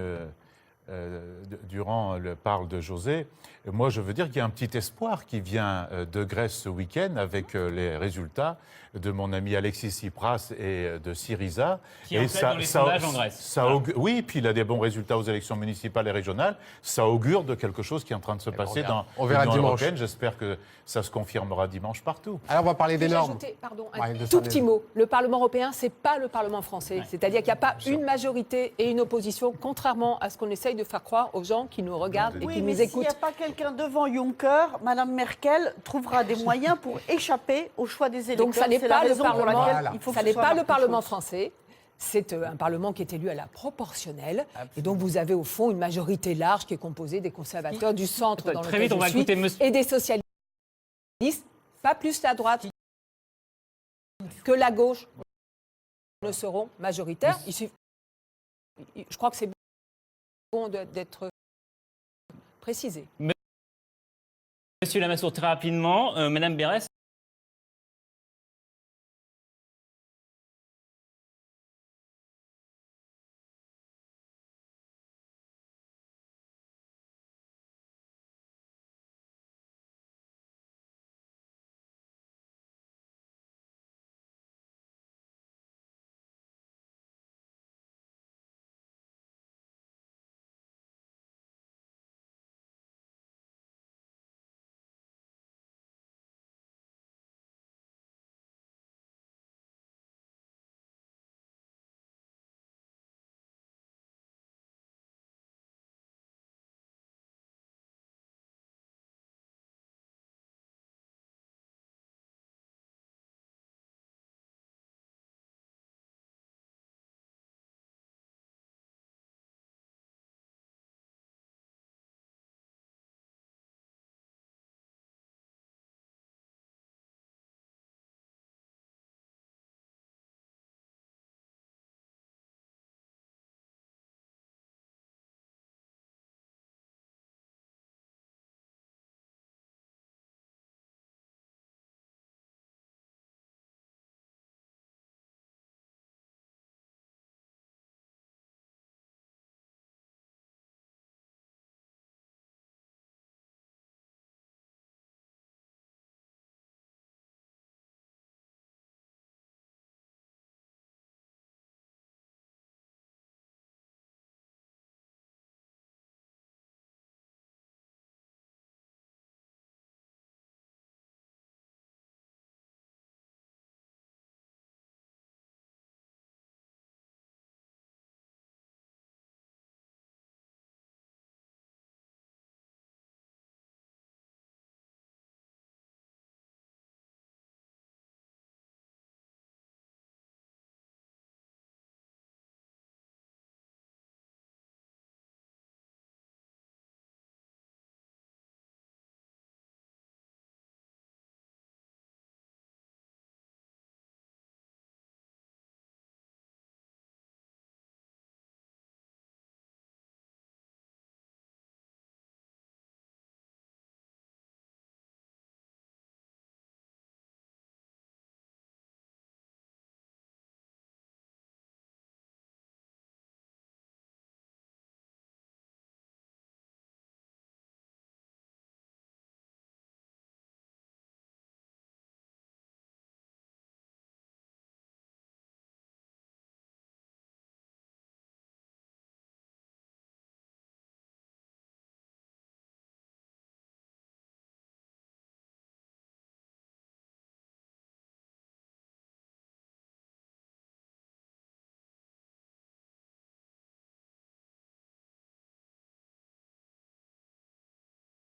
Durand parle de José, moi je veux dire qu'il y a un petit espoir qui vient de Grèce ce week-end avec les résultats de mon ami Alexis Tsipras et de Syriza. Qui en fait dans les sondages en Grèce. Oui, puis il a des bons résultats aux élections municipales et régionales. Ça augure de quelque chose qui est en train de se passer dans l'Union européenne. J'espère que ça se confirmera dimanche partout. Alors on va parler des normes. Pardon, un tout petit mot. Le Parlement européen, c'est pas le Parlement français. C'est-à-dire qu'il n'y a pas une majorité et une opposition, contrairement à ce qu'on essaye de faire croire aux gens qui nous regardent et qui nous écoutent. S'il n'y a pas quelqu'un devant Juncker, Mme Merkel trouvera des moyens pour échapper au choix des électeurs. Donc ça n'est pas le Parlement, ça n'est pas le Parlement français. français. C'est un Parlement qui est élu à la proportionnelle. Et donc vous avez au fond une majorité large qui est composée des conservateurs, du centre dans lequel je suis, et des socialistes. Pas plus la droite que la gauche ne seront majoritaires. Je crois que c'est bon d'être précisé. Monsieur Lamassoure, très rapidement, Madame Berès.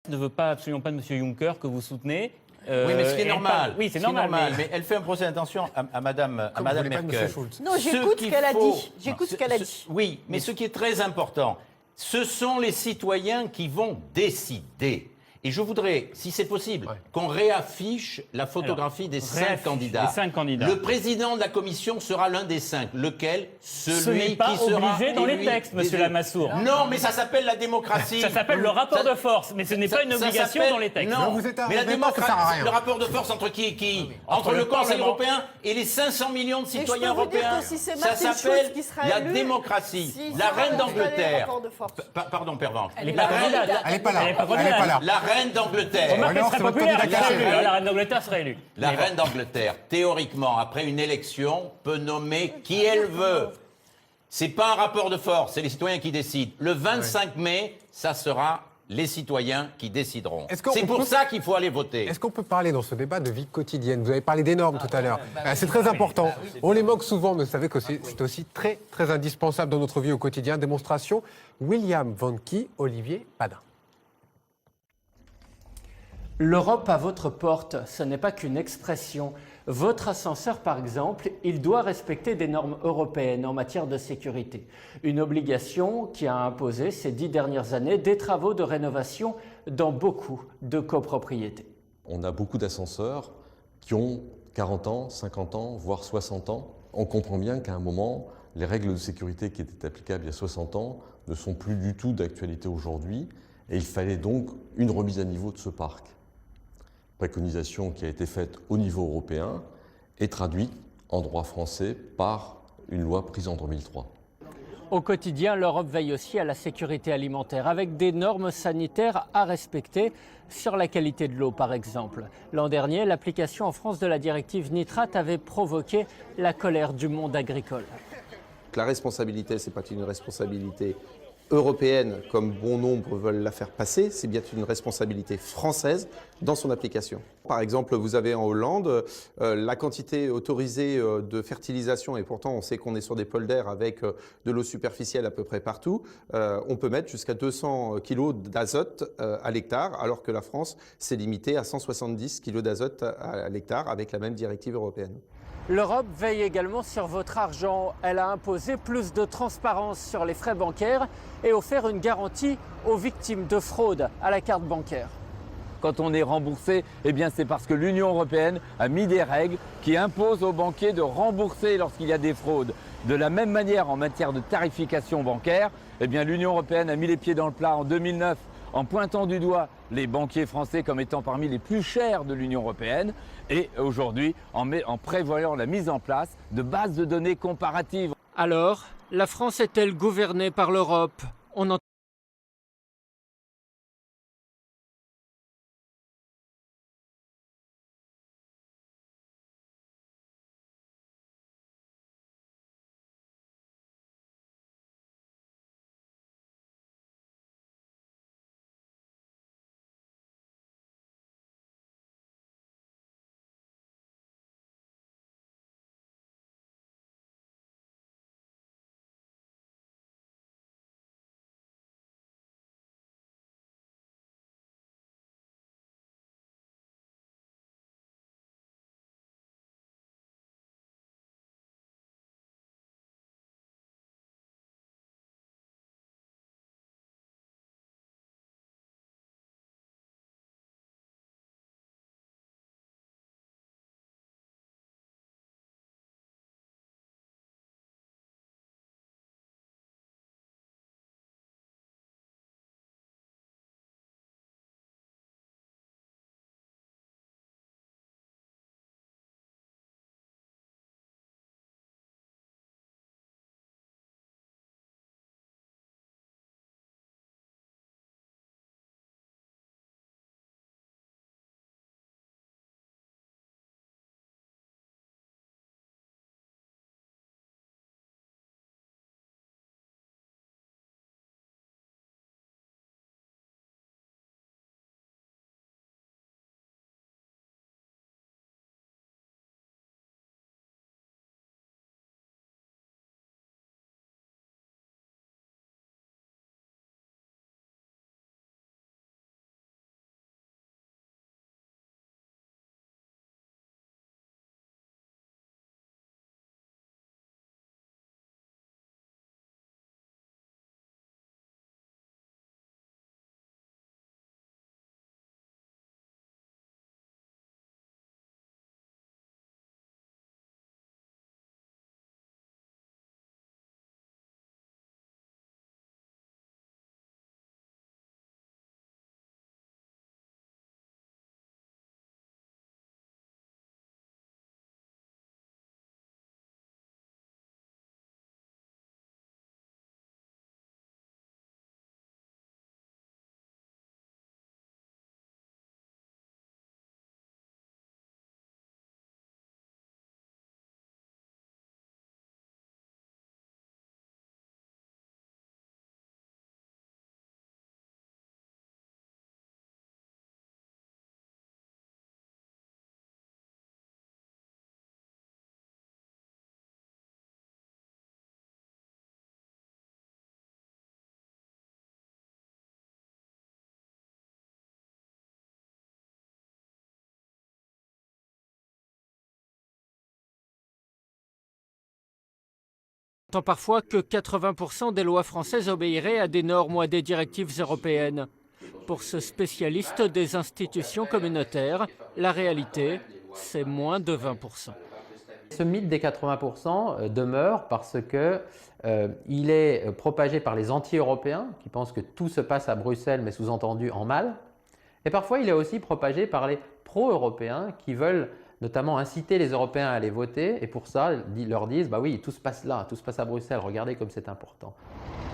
Ne veut pas absolument pas de M. Juncker que vous soutenez. Oui, mais ce qui est normal. Oui, c'est normal. Mais elle fait un procès d'intention à Madame Merkel. Non, j'écoute ce qu'elle a dit. J'écoute ce qu'elle a dit. Oui, mais ce qui est très important, ce sont les citoyens qui vont décider. Et je voudrais, si c'est possible, qu'on réaffiche la photographie des 5 candidats. Les 5 candidats. Le président de la commission sera l'un des 5. Lequel? Ce n'est pas obligé dans les textes, monsieur Lamassoure. Non, mais ça s'appelle la démocratie. Ça s'appelle le rapport de force, mais ce n'est pas une obligation dans les textes. Non, vous êtes mais la démocratie, ça sert à rien. le rapport de force entre qui et qui? Entre le Conseil européen et les 500 millions de citoyens européens. Ça s'appelle la démocratie. La reine d'Angleterre. Pardon, Pervenche. Elle n'est pas là. La reine d'Angleterre. Remarquez, elle serait populaire, elle serait élue. La reine d'Angleterre serait élue. La reine d'Angleterre, théoriquement, après une élection, peut nommer qui elle veut. C'est pas un rapport de force, c'est les citoyens qui décident. Le 25 mai, ça sera les citoyens qui décideront. C'est pour ça qu'il faut aller voter. Est-ce qu'on peut parler dans ce débat de vie quotidienne? Vous avez parlé des normes tout à l'heure. C'est très important. On les moque souvent, mais vous savez que c'est aussi très, très indispensable dans notre vie au quotidien. Démonstration, William Vanquis, Olivier Padin. L'Europe à votre porte, ce n'est pas qu'une expression. Votre ascenseur, par exemple, il doit respecter des normes européennes en matière de sécurité. Une obligation qui a imposé ces 10 dernières années des travaux de rénovation dans beaucoup de copropriétés. On a beaucoup d'ascenseurs qui ont 40 ans, 50 ans, voire 60 ans. On comprend bien qu'à un moment, les règles de sécurité qui étaient applicables il y a 60 ans ne sont plus du tout d'actualité aujourd'hui. Et il fallait donc une remise à niveau de ce parc. Préconisation qui a été faite au niveau européen et traduite en droit français par une loi prise en 2003. Au quotidien, l'Europe veille aussi à la sécurité alimentaire, avec des normes sanitaires à respecter sur la qualité de l'eau, par exemple. L'an dernier, l'application en France de la directive nitrate avait provoqué la colère du monde agricole. La responsabilité, ce n'est pas une responsabilité européenne, comme bon nombre veulent la faire passer, c'est bien une responsabilité française dans son application. Par exemple, vous avez en Hollande la quantité autorisée de fertilisation, et pourtant on sait qu'on est sur des polders avec de l'eau superficielle à peu près partout, on peut mettre jusqu'à 200 kg d'azote à l'hectare, alors que la France s'est limitée à 170 kg d'azote à l'hectare avec la même directive européenne. L'Europe veille également sur votre argent. Elle a imposé plus de transparence sur les frais bancaires et offert une garantie aux victimes de fraude à la carte bancaire. Quand on est remboursé, eh bien c'est parce que l'Union européenne a mis des règles qui imposent aux banquiers de rembourser lorsqu'il y a des fraudes. De la même manière, en matière de tarification bancaire, eh bien l'Union européenne a mis les pieds dans le plat en 2009 en pointant du doigt les banquiers français comme étant parmi les plus chers de l'Union européenne et aujourd'hui en prévoyant la mise en place de bases de données comparatives. Alors, la France est-elle gouvernée par l'Europe? tant parfois que 80% des lois françaises obéiraient à des normes ou à des directives européennes. Pour ce spécialiste des institutions communautaires, la réalité, c'est moins de 20%. Ce mythe des 80% demeure parce que il est propagé par les anti-européens qui pensent que tout se passe à Bruxelles, mais sous-entendu en mal. Et parfois, il est aussi propagé par les pro-européens qui veulent notamment inciter les Européens à aller voter. Et pour ça, ils leur disent, bah oui, tout se passe là, tout se passe à Bruxelles, regardez comme c'est important.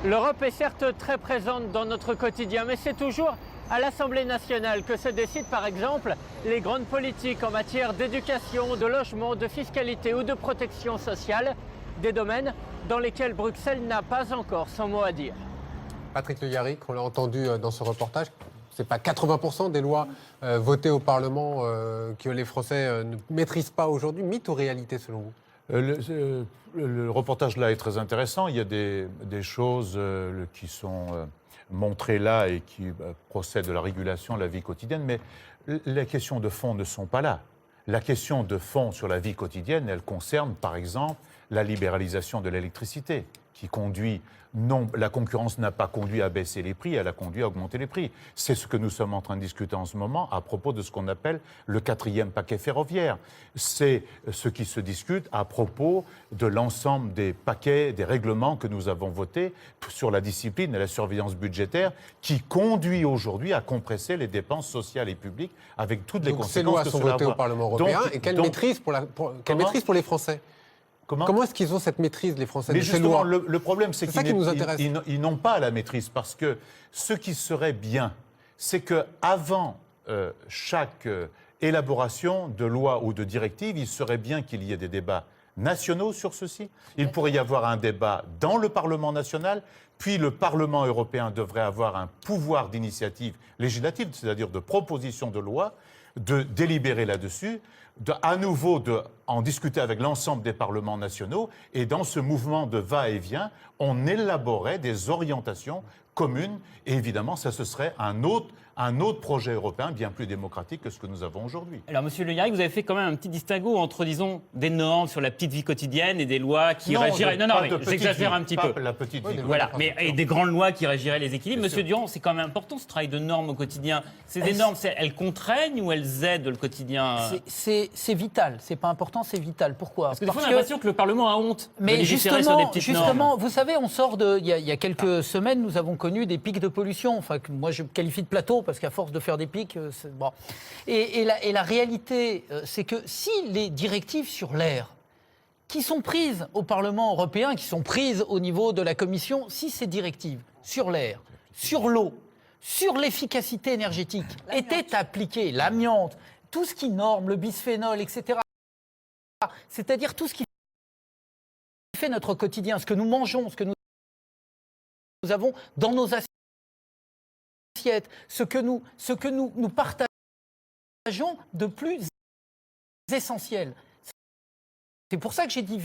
L'Europe est certes très présente dans notre quotidien, mais c'est toujours à l'Assemblée nationale que se décident par exemple les grandes politiques en matière d'éducation, de logement, de fiscalité ou de protection sociale, des domaines dans lesquels Bruxelles n'a pas encore son mot à dire. Patrick Le Yarrick, on l'a entendu dans ce reportage, c'est pas 80% des lois votées au Parlement que les Français ne maîtrisent pas aujourd'hui. Mythe ou réalité selon vous? Le reportage là est très intéressant. Il y a des choses qui sont montrées là et qui procèdent de la régulation de la vie quotidienne, mais les questions de fond ne sont pas là. La question de fond sur la vie quotidienne, elle concerne par exemple la libéralisation de l'électricité, qui conduit, non, la concurrence n'a pas conduit à baisser les prix, elle a conduit à augmenter les prix. C'est ce que nous sommes en train de discuter en ce moment à propos de ce qu'on appelle le 4e paquet ferroviaire. C'est ce qui se discute à propos de l'ensemble des paquets, des règlements que nous avons votés sur la discipline et la surveillance budgétaire, qui conduit aujourd'hui à compresser les dépenses sociales et publiques avec toutes les conséquences ces lois que sont cela votées au a. Parlement européen et quelle maîtrise pour les Français? Comment est-ce qu'ils ont cette maîtrise, les Français, Mais de ces justement, lois? le problème, c'est qu'ils n'ont pas la maîtrise, parce que ce qui serait bien, c'est qu'avant chaque élaboration de loi ou de directive, il serait bien qu'il y ait des débats nationaux sur ceci. Il pourrait y avoir un débat dans le Parlement national, puis le Parlement européen devrait avoir un pouvoir d'initiative législative, c'est-à-dire de proposition de loi, de délibérer là-dessus, à nouveau en discuter avec l'ensemble des parlements nationaux, et dans ce mouvement de va-et-vient, on élaborait des orientations communes, et évidemment, ça ce serait un autre projet européen bien plus démocratique que ce que nous avons aujourd'hui. Alors, Monsieur Le Yarrick, vous avez fait quand même un petit distinguo entre, disons, des normes sur la petite vie quotidienne et des lois qui régiraient... Non, mais j'exagère un petit peu. La petite vie. Voilà, mais et des grandes lois qui régiraient les équilibres. Monsieur Durand, c'est quand même important ce travail de normes au quotidien. C'est des normes, elles contraignent ou elles aident le quotidien? C'est vital, c'est pas important, c'est vital. Pourquoi? Parce que des fois, on a l'impression que le Parlement a honte de légiférer sur des petites normes. Justement, vous savez, on sort de... Il y a quelques semaines, nous avons connu des pics de pollution, enfin, que moi je qualifie de plateau, parce qu'à force de faire des pics, bon. Et la réalité, c'est que si les directives sur l'air, qui sont prises au Parlement européen, qui sont prises au niveau de la Commission, si ces directives sur l'air, sur l'eau, sur l'efficacité énergétique étaient appliquées, l'amiante, tout ce qui norme, le bisphénol, etc., c'est-à-dire tout ce qui fait notre quotidien, ce que nous mangeons, ce que nous avons dans nos assiettes, ce que nous partageons de plus essentiel. C'est pour ça que j'ai dit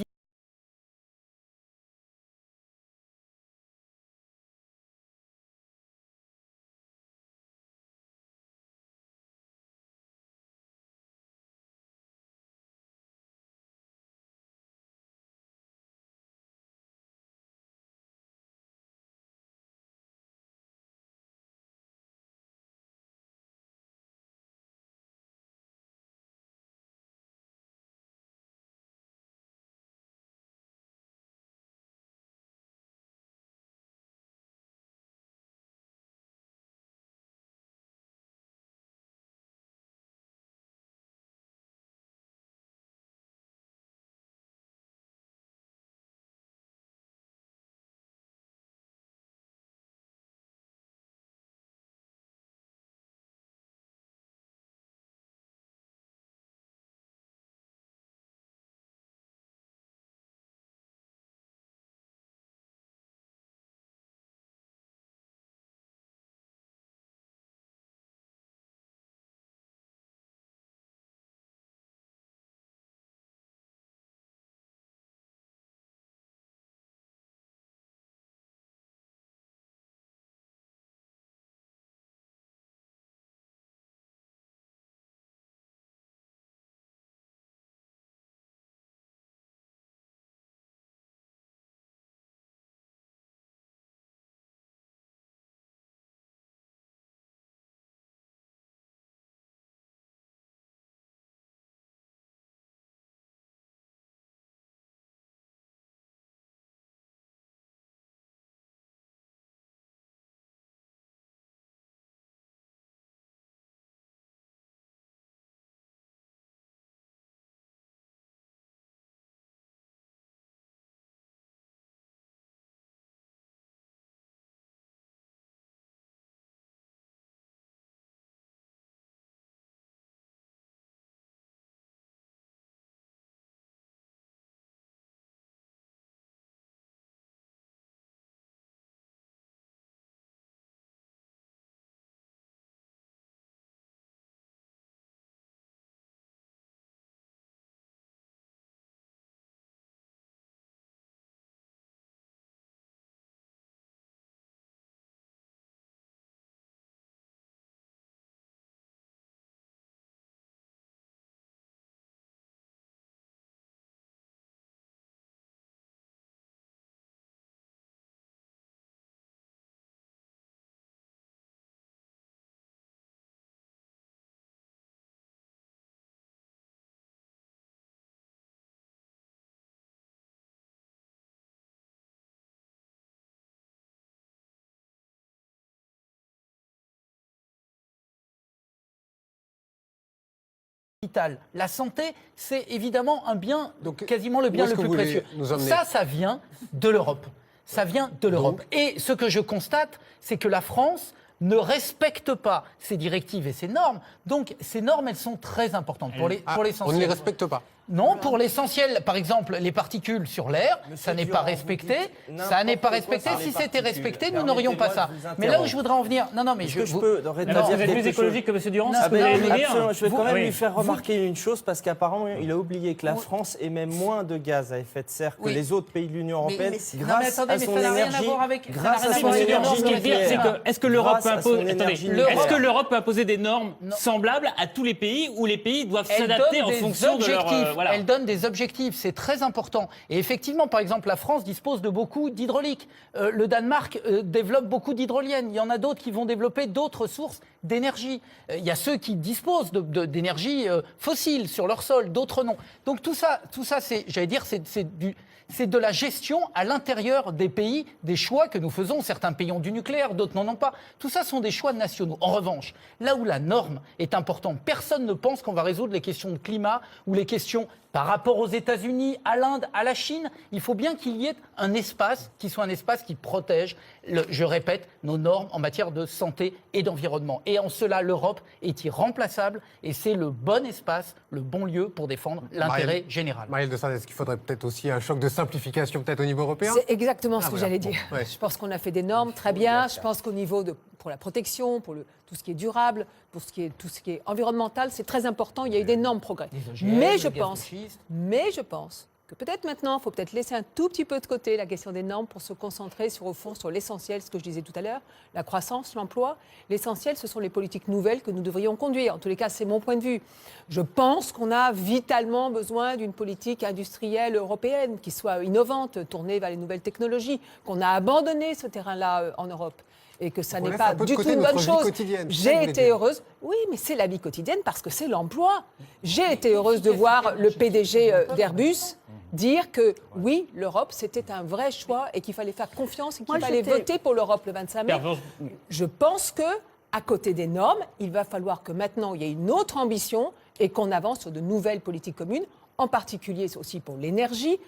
vital. La santé, c'est évidemment un bien, quasiment le bien où est-ce le que plus vous précieux. voulez nous emmener Ça vient de l'Europe. Ça vient de l'Europe. Et ce que je constate, c'est que la France ne respecte pas ces directives et ces normes. Donc, ces normes, elles sont très importantes pour l'essentiel. On ne les respecte pas. Non, pour l'essentiel, par exemple, les particules sur l'air, ça n'est pas respecté. Ça n'est pas respecté. Si c'était respecté, nous n'aurions pas ça. Mais là où je voudrais en venir, mais je peux vous êtes plus écologique que M. Durand, je vais quand même oui. lui faire remarquer une chose, parce qu'apparemment, il a oublié que la France émet moins de gaz à effet de serre que les autres pays de l'Union européenne grâce à son énergie. Grâce à son énergie nucléaire. Est-ce que l'Europe peut imposer des normes semblables à tous les pays, où les pays doivent s'adapter en fonction de leur... Elle donne des objectifs, c'est très important. Et effectivement, par exemple, la France dispose de beaucoup d'hydraulique. Le Danemark développe beaucoup d'hydroliennes. Il y en a d'autres qui vont développer d'autres sources d'énergie. Il y a ceux qui disposent d'énergie fossile sur leur sol, d'autres non. Donc tout ça c'est, j'allais dire, c'est de la gestion à l'intérieur des pays, des choix que nous faisons. Certains pays ont du nucléaire, d'autres n'en ont pas. Tout ça sont des choix nationaux. En revanche, là où la norme est importante, personne ne pense qu'on va résoudre les questions de climat ou les questions par rapport aux États-Unis, à l'Inde, à la Chine. Il faut bien qu'il y ait un espace qui soit un espace qui protège, je répète, nos normes en matière de santé et d'environnement. Et en cela, l'Europe est irremplaçable et c'est le bon espace, le bon lieu pour défendre l'intérêt général. Marielle de Sarnez, est-ce qu'il faudrait peut-être aussi un choc de simplification peut-être au niveau européen? C'est exactement ce que j'allais dire. Bon, ouais. Je pense qu'on a fait des normes très bien. Je pense qu'au niveau pour la protection, pour tout ce qui est durable, pour tout ce qui est environnemental, c'est très important. Il y a eu d'énormes progrès. Mais je pense que peut-être maintenant, il faut peut-être laisser un tout petit peu de côté la question des normes pour se concentrer au fond sur l'essentiel, ce que je disais tout à l'heure, la croissance, l'emploi. L'essentiel, ce sont les politiques nouvelles que nous devrions conduire. En tous les cas, c'est mon point de vue. Je pense qu'on a vitalement besoin d'une politique industrielle européenne qui soit innovante, tournée vers les nouvelles technologies, qu'on a abandonné ce terrain-là en Europe. Et que ça n'est pas du tout une bonne chose. J'ai été heureuse. Oui, mais c'est la vie quotidienne parce que c'est l'emploi. J'ai été heureuse de voir le PDG d'Airbus dire que oui, l'Europe, c'était un vrai choix et qu'il fallait faire confiance et qu'il fallait voter pour l'Europe le 25 mai. Je pense que, à côté des normes, il va falloir que maintenant il y ait une autre ambition et qu'on avance sur de nouvelles politiques communes, en particulier aussi pour l'énergie.